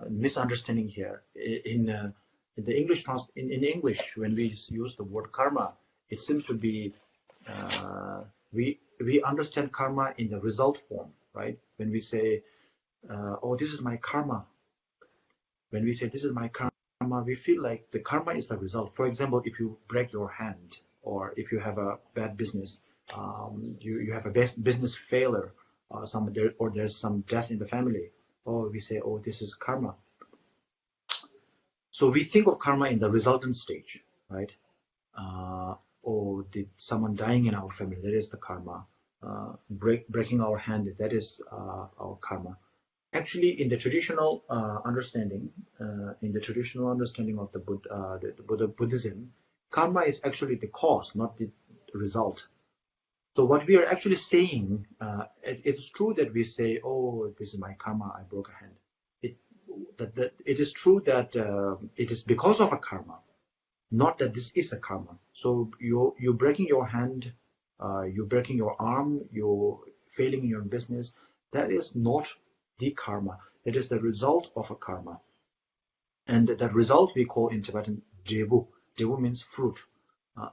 misunderstanding here in the English in English. When we use the word karma, it seems to be we understand karma in the result form, right? When we say, "Oh, this is my karma," when we say this is my karma, we feel like the karma is the result. For example, if you break your hand, or if you have a bad business, you have a business failure, or there's some death in the family, we say, oh, this is karma. So we think of karma in the resultant stage, right? Or did someone dying in our family, that is the karma. Breaking our hand, that is our karma. Actually, in the traditional understanding, of the Buddhism, karma is actually the cause, not the result. So what we are actually saying, it's true that we say, "Oh, this is my karma. I broke a hand." It is true that it is because of a karma, not that this is a karma. So you're breaking your hand, you're breaking your arm, you're failing in your business. That is not the karma. It is the result of a karma. And that result we call in Tibetan jebu. Jebu means fruit.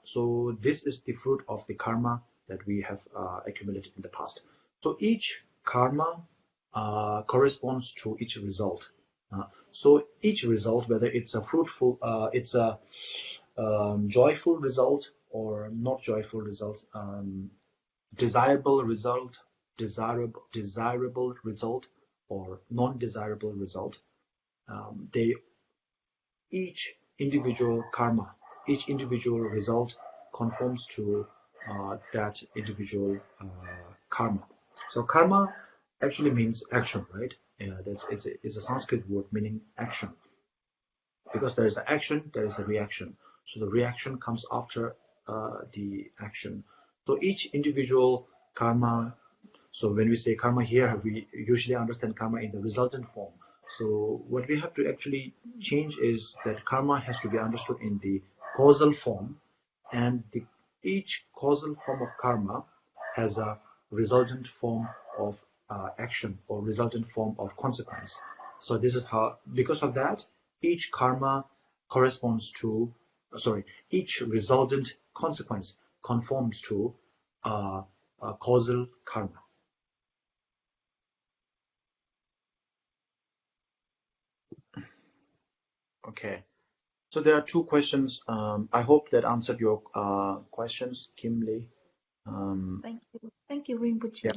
So this is the fruit of the karma that we have accumulated in the past. So each karma corresponds to each result. So each result, whether it's a fruitful, it's a joyful result or not joyful result, desirable result, desirable result, or non-desirable result, each individual karma, each individual result conforms to that individual karma. So karma actually means action, right? It's a Sanskrit word meaning action. Because there is an action, there is a reaction. So the reaction comes after the action. So each individual karma. So when we say karma here, we usually understand karma in the resultant form. So what we have to actually change is that karma has to be understood in the causal form, and each causal form of karma has a resultant form of action or resultant form of consequence. So this is how, because of that, each karma corresponds to, each resultant consequence conforms to a causal karma. Okay, so there are two questions. I hope that answered your questions, Kim Lee. Thank you, Rinpoche.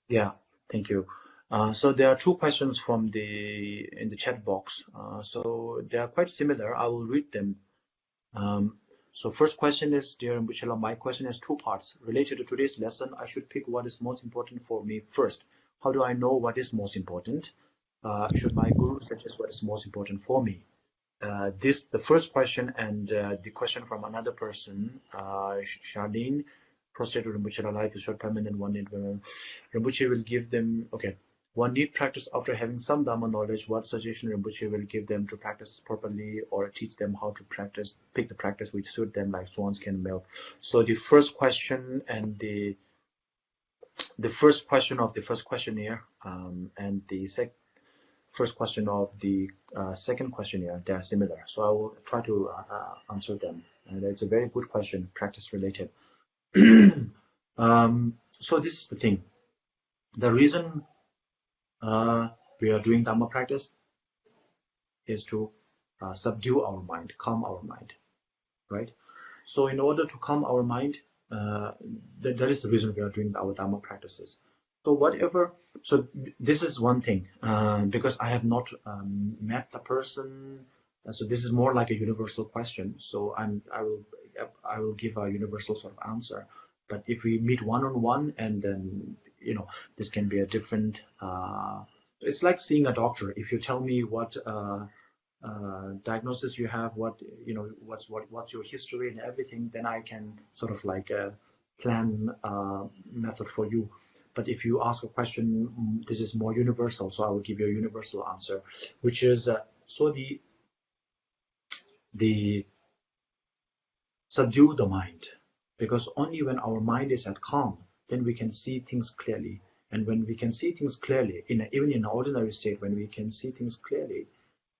Yeah, thank you. So there are two questions from in the chat box. So they are quite similar. I will read them. So first question is, dear Rinpoche, my question has two parts. Related to today's lesson, I should pick what is most important for me first. How do I know what is most important? Should my guru suggest what is most important for me? The first question, and the question from another person, Charlene, prostrate to Rinpoche, life is short, permanent, one. Rinpoche will give them, okay. one need practice after having some Dharma knowledge. What suggestion Rinpoche will give them to practice properly, or teach them how to practice, pick the practice which suit them, like swans skin milk. So the first question and the first question of the first questionnaire and the first question of the second questionnaire, they are similar. So I will try to answer them. And it's a very good question, practice related. So this is the thing. The reason we are doing Dharma practice is to subdue our mind, calm our mind, right? So in order to calm our mind, that is the reason we are doing our Dharma practices. So this is one thing, because I have not met the person. So this is more like a universal question. So I will give a universal sort of answer. But if we meet one-on-one, and then, this can be a different, it's like seeing a doctor. If you tell me what diagnosis you have, what's your history and everything, then I can sort of like plan a method for you. But if you ask a question, this is more universal, so I will give you a universal answer, which is the subdue the mind, because only when our mind is at calm, then we can see things clearly. And when we can see things clearly, even in an ordinary state, when we can see things clearly,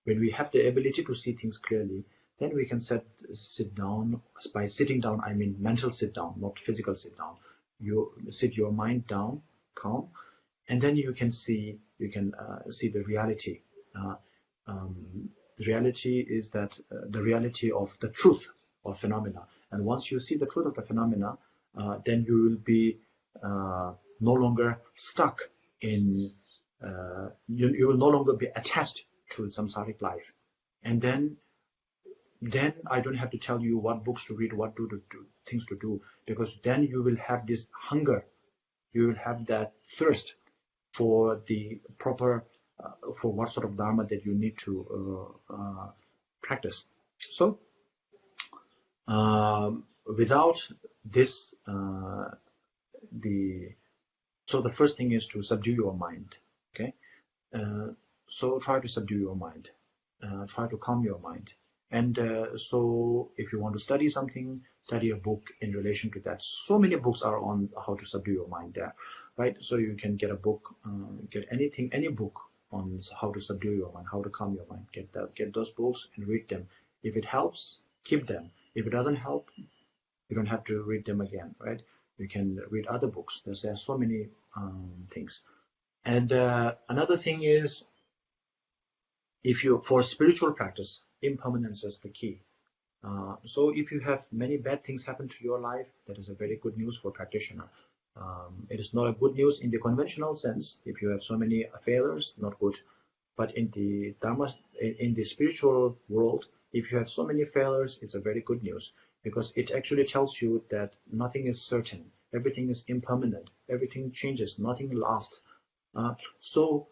when we have the ability to see things clearly, then we can sit down. By sitting down, I mean mental sit down, not physical sit down. You sit your mind down, calm, and then you can see the reality. The reality is that the reality of the truth of phenomena. And once you see the truth of the phenomena, then you will be no longer stuck in. You will no longer be attached to samsaric life. And then I don't have to tell you what books to read, what things to do, because then you will have this hunger, you will have that thirst for the proper, for what sort of Dharma that you need to practice. So without this, so the first thing is to subdue your mind. Okay, so try to subdue your mind, try to calm your mind. And so if you want to study something, study a book in relation to that. So many books are on how to subdue your mind there, right? So you can get a book, get any book on how to subdue your mind, how to calm your mind. Get those books and read them. If it helps, keep them. If it doesn't help, you don't have to read them again, right? You can read other books. There are so many things. And another thing is, for spiritual practice, impermanence is the key. So if you have many bad things happen to your life, that is a very good news for practitioner. It is not a good news in the conventional sense. If you have so many failures, not good. But in the Dharma, in the spiritual world, if you have so many failures, it's a very good news, because it actually tells you that nothing is certain. Everything is impermanent. Everything changes. Nothing lasts. So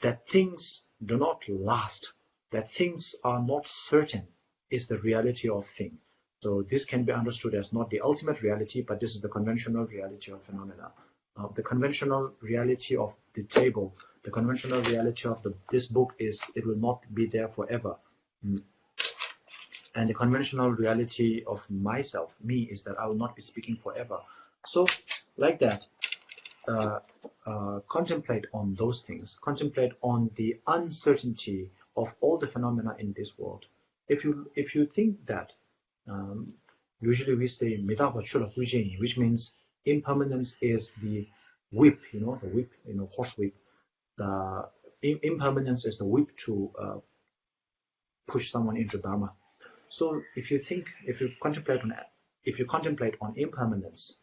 that things do not last, that things are not certain, is the reality of things. So this can be understood as not the ultimate reality, but this is the conventional reality of phenomena. The conventional reality of the table, the conventional reality of this book is it will not be there forever. And the conventional reality of myself, me, is that I will not be speaking forever. So like that, contemplate on those things. Contemplate on the uncertainty of all the phenomena in this world. If you think that, usually we say which means impermanence is the whip, the whip, horse whip. The impermanence is the whip to push someone into Dharma. So if you contemplate on impermanence,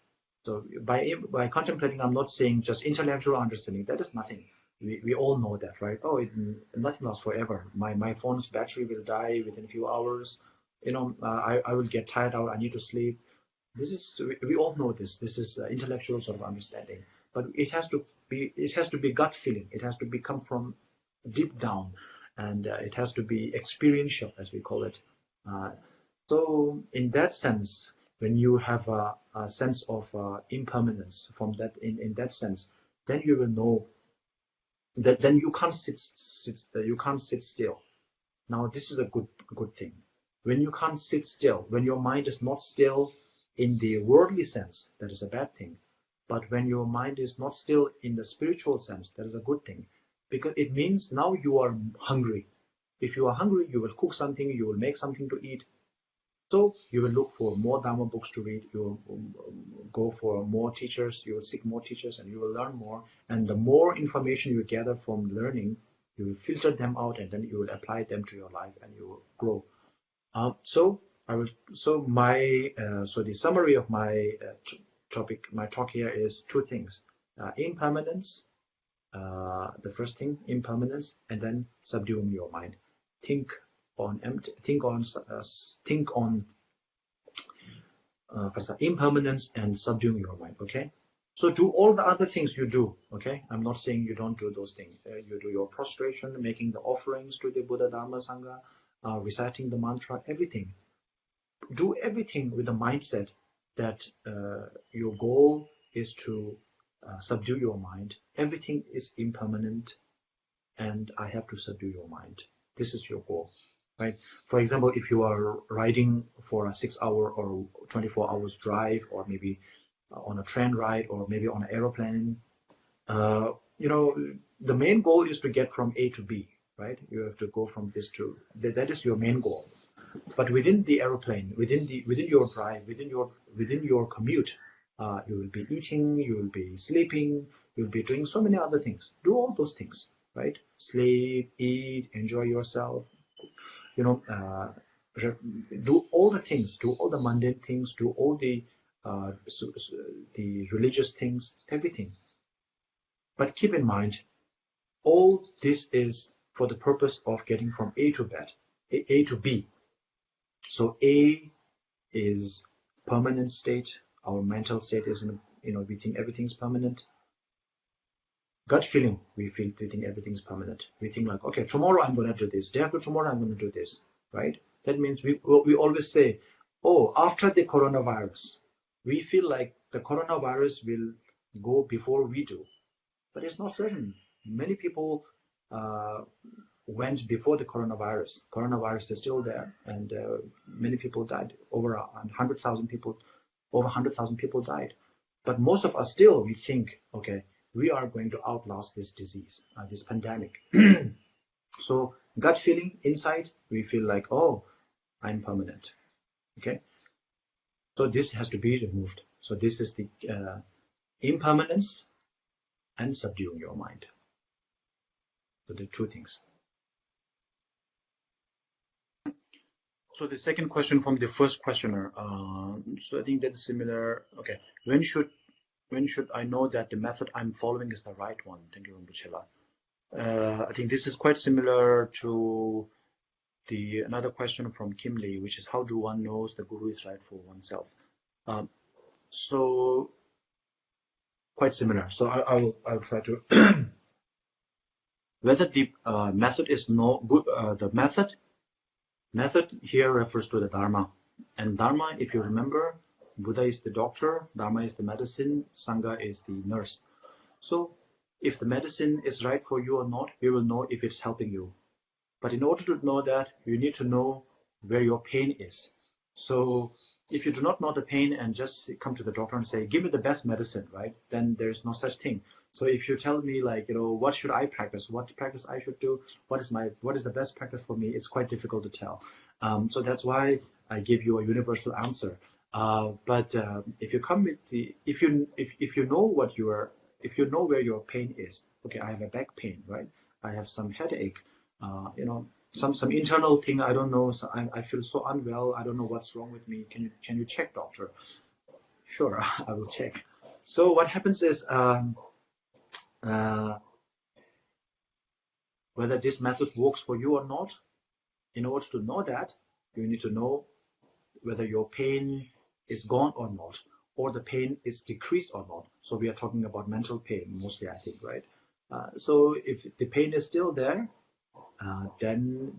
so by contemplating, I'm not saying just intellectual understanding. That is nothing. We all know that, right? Oh, nothing lasts forever. My phone's battery will die within a few hours. I will get tired out. I need to sleep. We all know this. This is intellectual sort of understanding. But it has to be gut feeling. It has to come from deep down, and it has to be experiential, as we call it. So in that sense, when you have a sense of impermanence from that, in that sense, then you will know then you can't sit still. Now this is a good thing. When you can't sit still, when your mind is not still in the worldly sense, that is a bad thing. But when your mind is not still in the spiritual sense, that is a good thing, because it means now you are hungry. If you are hungry, you will cook something, you will make something to eat. So you will look for more Dharma books to read, you will go for more teachers, you will seek more teachers, and you will learn more. And the more information you gather from learning, you will filter them out, and then you will apply them to your life, and you will grow. So the summary of my my talk here is two things: impermanence. The first thing, impermanence, and then subduing your mind. Think on impermanence and subduing your mind. Okay, so do all the other things you do. Okay, I'm not saying you don't do those things. You do your prostration, making the offerings to the Buddha, Dharma, Sangha, reciting the mantra, everything. Do everything with the mindset that your goal is to subdue your mind. Everything is impermanent, and I have to subdue your mind. This is your goal, right? For example, if you are riding for a 6-hour or 24 hours drive, or maybe on a train ride, or maybe on an aeroplane, the main goal is to get from A to B, right? You have to go from this to that is your main goal. But within the aeroplane, within your drive, within your commute, you will be eating, you will be sleeping, you'll be doing so many other things. Do all those things, right? Sleep, eat, enjoy yourself. Do all the things, do all the mundane things, do all the religious things, everything. But keep in mind, all this is for the purpose of getting from A to B. So A is permanent state. Our mental state is, we think everything's permanent. Gut feeling, we think everything's permanent. We think like, okay, tomorrow I'm going to do this. Day after tomorrow I'm going to do this, right? That means we always say, oh, after the coronavirus, we feel like the coronavirus will go before we do. But it's not certain. Many people went before the coronavirus. Coronavirus is still there, and many people died. Over 100,000 people died. But most of us still, we think, okay, we are going to outlast this disease, this pandemic. So gut feeling, inside, we feel like, oh, I'm permanent. Okay. So this has to be removed. So this is the impermanence and subduing your mind. So the two things. So the second question from the first questioner. So I think that is similar. Okay, when should I know that the method I'm following is the right one? Thank you, Rinpoche. I think this is quite similar to another question from Kim Lee, which is how do one knows the guru is right for oneself? So quite similar. So I'll try to whether the method is no good. The method here refers to the Dharma, and Dharma, if you remember, Buddha is the doctor, Dharma is the medicine, Sangha is the nurse. So if the medicine is right for you or not, you will know if it's helping you. But in order to know that, you need to know where your pain is. So if you do not know the pain and just come to the doctor and say, give me the best medicine, right? Then there's no such thing. So if you tell me like, what should I practice? What practice I should do? What is the best practice for me? It's quite difficult to tell. So that's why I give you a universal answer. But if you come with if you know where your pain is, okay, I have a back pain, right? I have some headache, some internal thing, I don't know. So I feel so unwell. I don't know what's wrong with me. Can you check, doctor? Sure, I will check. So what happens is whether this method works for you or not. In order to know that, you need to know whether your pain is gone or not, or the pain is decreased or not. So we are talking about mental pain mostly, I think, right? So if the pain is still there, then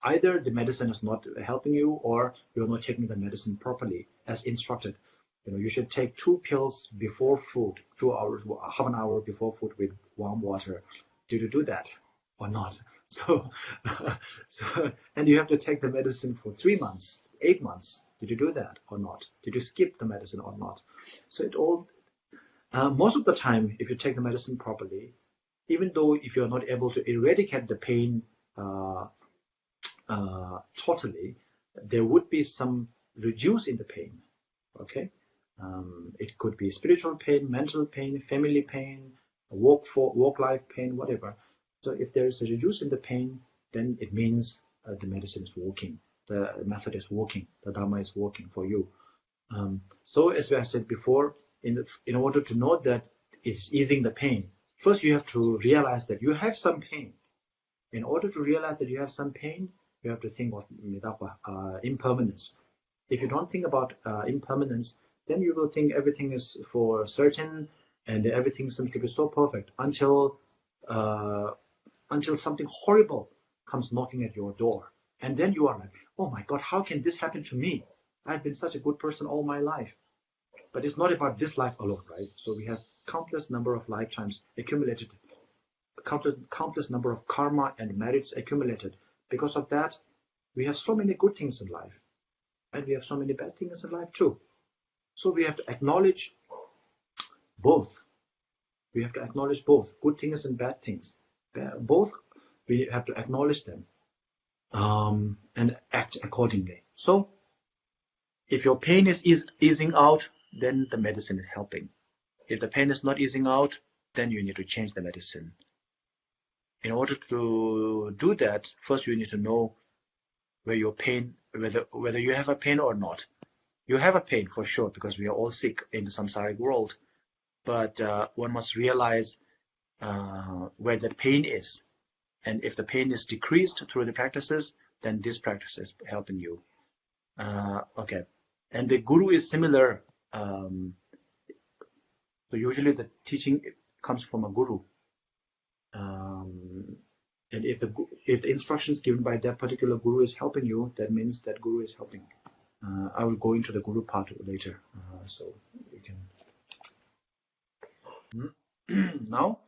either the medicine is not helping you, or you're not taking the medicine properly as instructed. You should take 2 pills before food, 2 hours, half an hour before food with warm water. Did you do that or not? So, and you have to take the medicine for 3 months, 8 months. Did you do that or not? Did you skip the medicine or not? So it all, most of the time, if you take the medicine properly, even though if you're not able to eradicate the pain totally, there would be some reduce in the pain. Okay, it could be spiritual pain, mental pain, family pain, work life pain, whatever. So if there is a reduce in the pain, then it means the medicine is working, the method is working, the Dharma is working for you. So as I said before, in order to know that it's easing the pain, first you have to realize that you have some pain. In order to realize that you have some pain, you have to think of impermanence. If you don't think about impermanence, then you will think everything is for certain and everything seems to be so perfect until something horrible comes knocking at your door. And then you are like, oh my God, how can this happen to me? I've been such a good person all my life. But it's not about this life alone, right? So we have countless number of lifetimes accumulated, countless number of karma and merits accumulated. Because of that, we have so many good things in life. And we have so many bad things in life too. So we have to acknowledge both. We have to acknowledge both, good things and bad things. Both, we have to acknowledge them and act accordingly. So if your pain is easing out, then the medicine is helping. If the pain is not easing out, then you need to change the medicine. In order to do that, first you need to know where your pain, whether you have a pain or not. You have a pain for sure, because we are all sick in the samsaric world. But one must realize where that pain is. And if the pain is decreased through the practices, then this practice is helping you. Okay. And the guru is similar. So usually the teaching comes from a guru. And if the instructions given by that particular guru is helping you, that means that guru is helping. I will go into the guru part later, so you can. Now,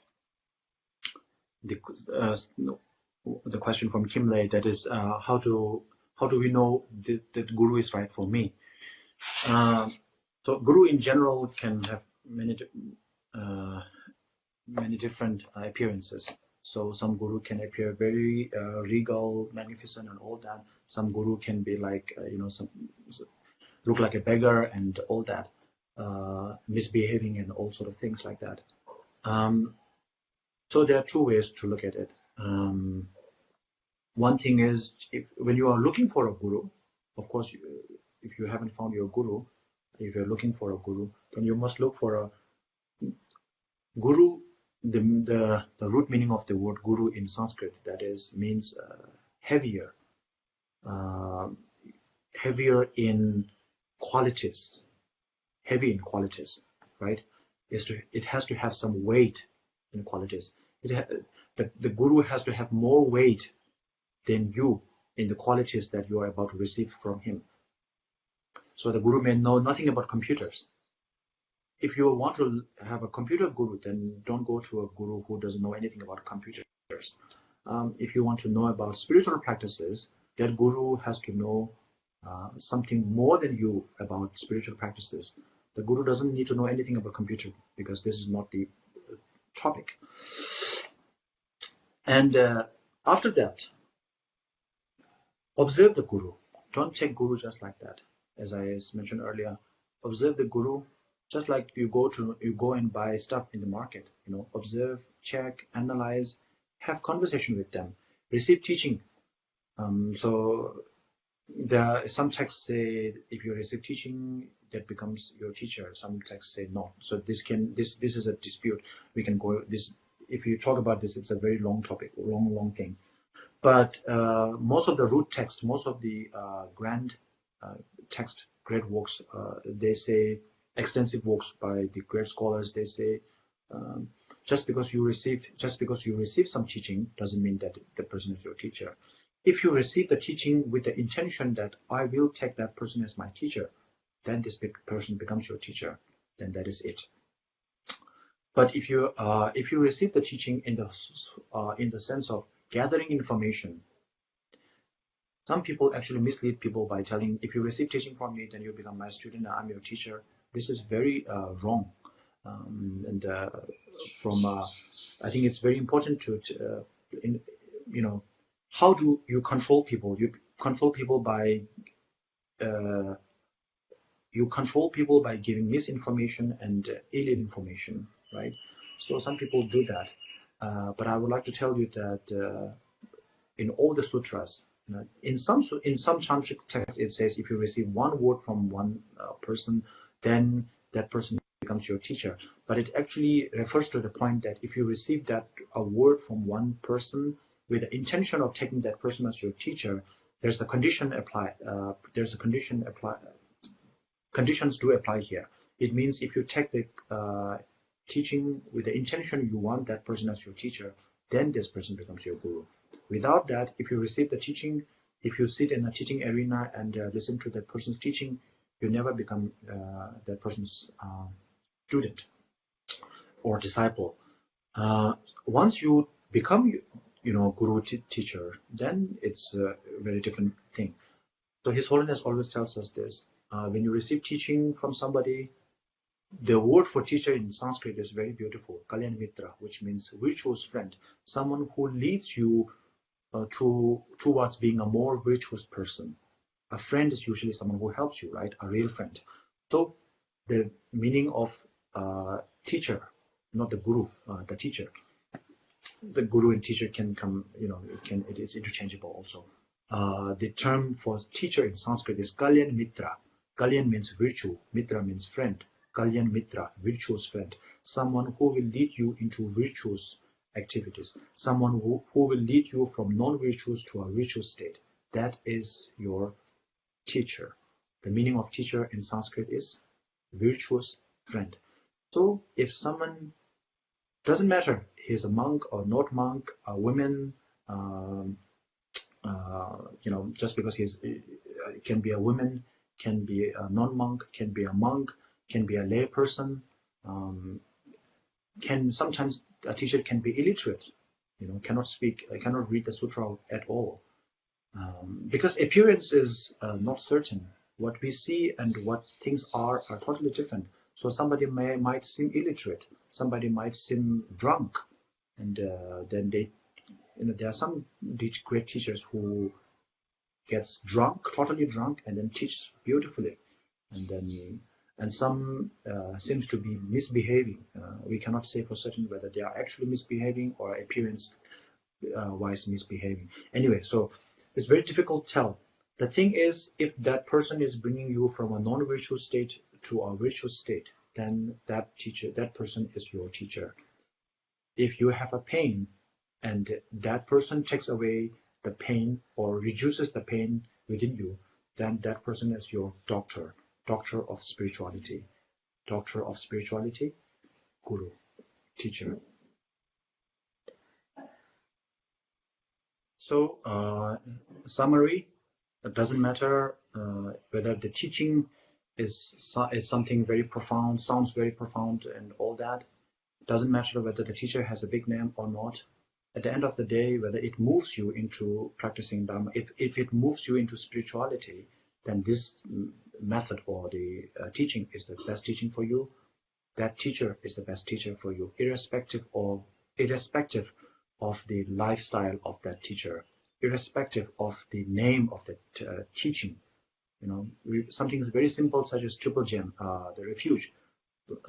the question from Kim Lei, that is, how do we know that guru is right for me? So guru in general can have many different appearances. So some guru can appear very regal, magnificent, and all that. Some guru can be like, look like a beggar and all that, misbehaving and all sort of things like that. So there are two ways to look at it. One thing is, when you are looking for a guru, of course, if you haven't found your guru, if you're looking for a guru, then you must look for a guru. The root meaning of the word guru in Sanskrit, that is, means heavier in qualities, heavy in qualities, right? It has to have some weight in qualities. The guru has to have more weight than you in the qualities that you are about to receive from him. So the guru may know nothing about computers. If you want to have a computer guru, then don't go to a guru who doesn't know anything about computers. If you want to know about spiritual practices, that guru has to know something more than you about spiritual practices. The guru doesn't need to know anything about computer, because this is not the topic. And after that, observe the guru. Don't take guru just like that. As I mentioned earlier, observe the guru just like you go and buy stuff in the market. Observe, check, analyze, have conversation with them, receive teaching. So some texts say if you receive teaching, that becomes your teacher. Some texts say no. So this is a dispute. We can go this. If you talk about this, it's a very long topic, long thing. But most of the root text, most of the grand text, great works, they say, extensive works by the great scholars, they say, just because you receive some teaching doesn't mean that the person is your teacher. If you receive the teaching with the intention that I will take that person as my teacher, then this person becomes your teacher. Then that is it. But if you receive the teaching in the sense of gathering information, some people actually mislead people by telling, if you receive teaching from me, then you become my student and I'm your teacher. This is very wrong. I think it's very important how do you control people? You control people by giving misinformation and alien information, right? So some people do that, but I would like to tell you that in all the sutras, in some tantric texts, it says if you receive one word from one person, then that person becomes your teacher. But it actually refers to the point that if you receive a word from one person with the intention of taking that person as your teacher, there's a condition apply. Conditions do apply here. It means if you take the teaching with the intention you want that person as your teacher, then this person becomes your guru. Without that, if you receive the teaching, if you sit in a teaching arena and listen to that person's teaching, you never become that person's student or disciple. Once you become, guru teacher, then it's a very different thing. So His Holiness always tells us this. When you receive teaching from somebody, the word for teacher in Sanskrit is very beautiful, Kalyan Mitra, which means virtuous friend, someone who leads you towards being a more virtuous person. A friend is usually someone who helps you, right? A real friend. So the meaning of teacher, not the guru, the teacher. The guru and teacher can come, it is interchangeable also. The term for teacher in Sanskrit is Kalyan Mitra. Kalyan means virtue, Mitra means friend. Kalyan Mitra, virtuous friend. Someone who will lead you into virtuous activities. Someone who will lead you from non-virtuous to a virtuous state. That is your teacher. The meaning of teacher in Sanskrit is virtuous friend. So if someone, doesn't matter, he's a monk or not monk, a woman, just because can be a woman, can be a non-monk, can be a monk, can be a lay person, sometimes a teacher can be illiterate, cannot speak, cannot read the sutra at all, because appearance is not certain. What we see and what things are totally different. So somebody might seem illiterate, somebody might seem drunk, and then there are some great teachers who gets drunk, totally drunk, and then teach beautifully, and some seems to be misbehaving. We cannot say for certain whether they are actually misbehaving or appearance wise misbehaving. Anyway, so it's very difficult to tell. The thing is, if that person is bringing you from a non-virtuous state to a virtuous state, then that person is your teacher. If you have a pain and that person takes away the pain or reduces the pain within you, then that person is your doctor of spirituality. Doctor of spirituality, guru, teacher. So, summary, it doesn't matter whether the teaching is something very profound, sounds very profound and all that. It doesn't matter whether the teacher has a big name or not. At the end of the day, whether it moves you into practicing Dharma, if it moves you into spirituality, then this method or the teaching is the best teaching for you. That teacher is the best teacher for you, irrespective of the lifestyle of that teacher, irrespective of the name of the teaching. Something is very simple, such as Triple Gem, the refuge. We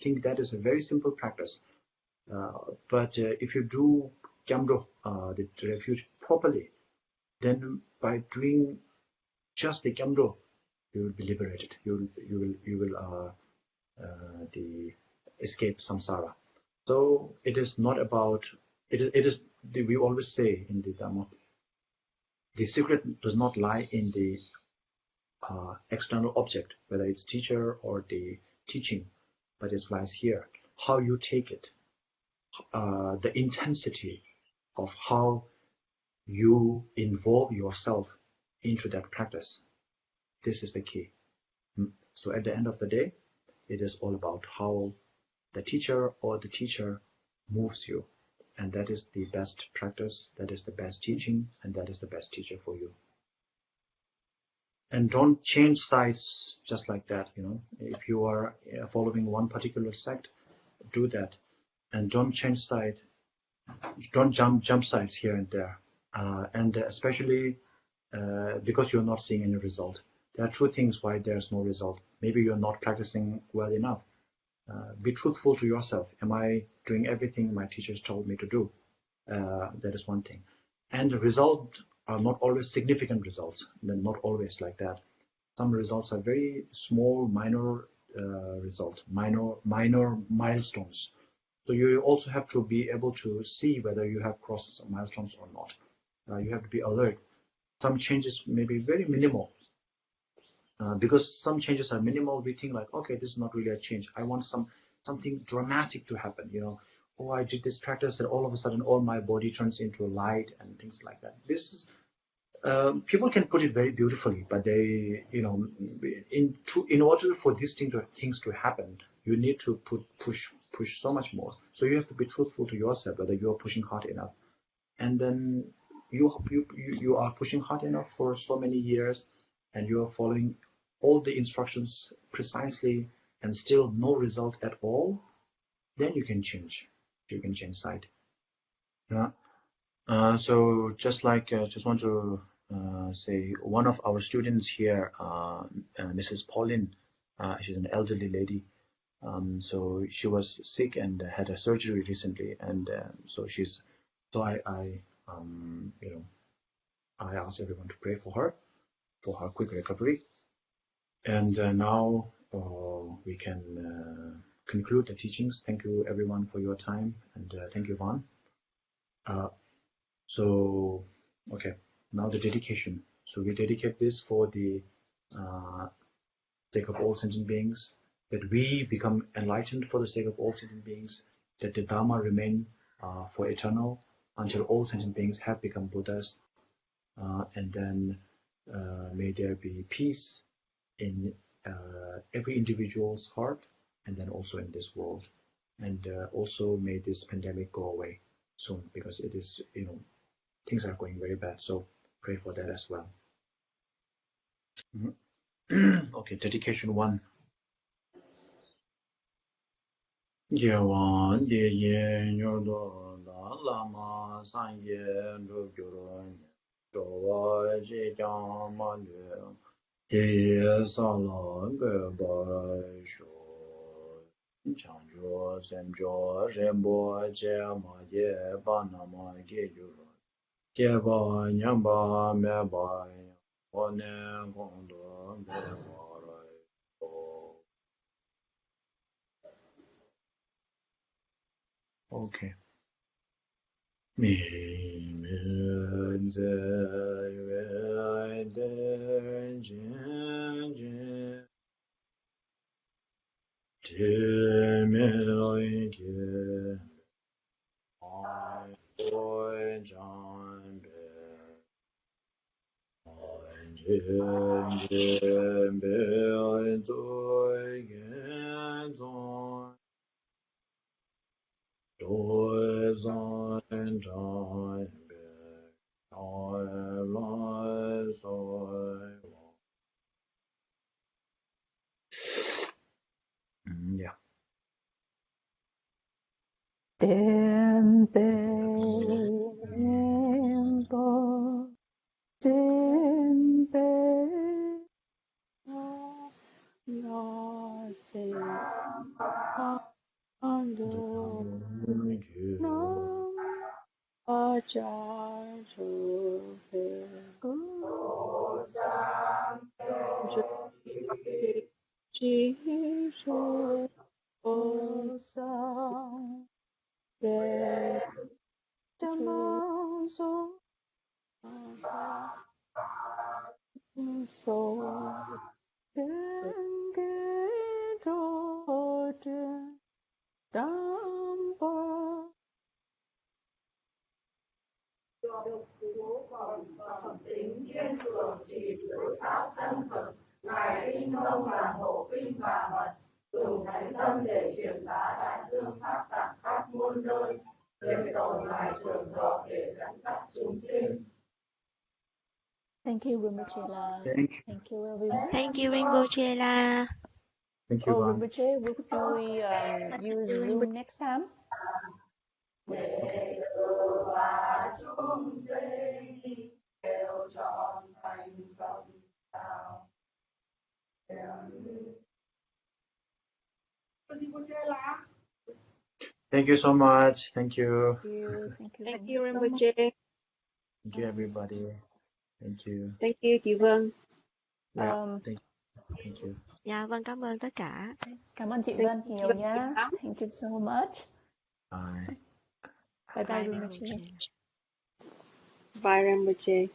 think that is a very simple practice. But if you do Gyamdo, the refuge, properly, then by doing just the Gyamdo, you will be liberated. You will escape samsara. So it is not about it. We always say in the Dharma, the secret does not lie in the external object, whether it's teacher or the teaching, but it lies here. How you take it, the intensity of how you involve yourself into that practice. This is the key. So at the end of the day, It is all about how the teacher or the teacher moves you. And that is the best practice, that is the best teaching, and that is the best teacher for you. And don't change sides just like that, you know. If you are following one particular sect, do that. And don't change side, don't jump sides here and there. And especially because you're not seeing any result. There are two things why there's no result. Maybe you're not practicing well enough. Be truthful to yourself. Am I doing everything my teachers told me to do? That is one thing. And the results are not always significant results. They're not always like that. Some results are very small, minor results, minor milestones. So you also have to be able to see whether you have crossed some milestones or not. You have to be alert. Some changes may be very minimal. Because some changes are minimal, we think like, okay, this is not really a change. I want something dramatic to happen, you know. Oh, I did this practice and all of a sudden all my body turns into a light and things like that. This is people can put it very beautifully, but they, you know, in order for these things to happen, you need to push so much more. So you have to be truthful to yourself whether you are pushing hard enough, and then you are pushing hard enough for so many years, and you are following all the instructions precisely, and still no result at all. Then you can change. You can change side. Yeah. So just like just want to say one of our students here, Mrs. Pauline, she's an elderly lady. So she was sick and had a surgery recently, and so I you know, I asked everyone to pray for her quick recovery. And now we can conclude the teachings. Thank you everyone for your time, and thank you, Van. So okay, now the dedication. So we dedicate this for the sake of all sentient beings, that we become enlightened for the sake of all sentient beings, that the Dharma remain for eternal until all sentient beings have become Buddhas, and then may there be peace in every individual's heart, and then also in this world, and also may this pandemic go away soon, because it is, you know, things are going very bad. So pray for that as well. Okay, dedication 1. Yewan ye ye nyodo la lama san ye ru gyoro jowa je jama ye ye sa la ge ba sho chang jo sem jo rembo je ma ye ba na ma ge yu ge ba nyam ba me ba o ne gong do me ba okay. Mi men ze yue de jin jin te me oi ge ai oi jan be ai jin jin be ai zoi gen zoi doi zoi jan be ai lai zoi. Yeah. Tempe tempe no se ando no ajajo Jesus Osam Be Tamaso So Denge Jordan Damba Tính thiên thường trì giữ pháp thân thực, ngài linh thông làm hộ kinh và mật, dùng thánh tâm để truyền bá đại dương pháp tạng khắp muôn nơi, để tồn lại trường thọ để dẫn dắt chúng sinh. Thank you, Rinpoche. Thank you, everyone. Thank you Rinpoche La. Thank you. Oh, Rinpoche, would we use Zoom next time? Để từ và chúng sinh đều trọn thành công đạo. Thank you so much. Thank you. Thank you, Rinpoche. Thank you everybody. Thank you. Thank you chị Vân. Thank you. Dạ vâng, cảm ơn tất cả. Cảm ơn chị Vân nhiều nhá. Thank you so much. Bye. Bye bye, Rinpoche. Bye Rinpoche.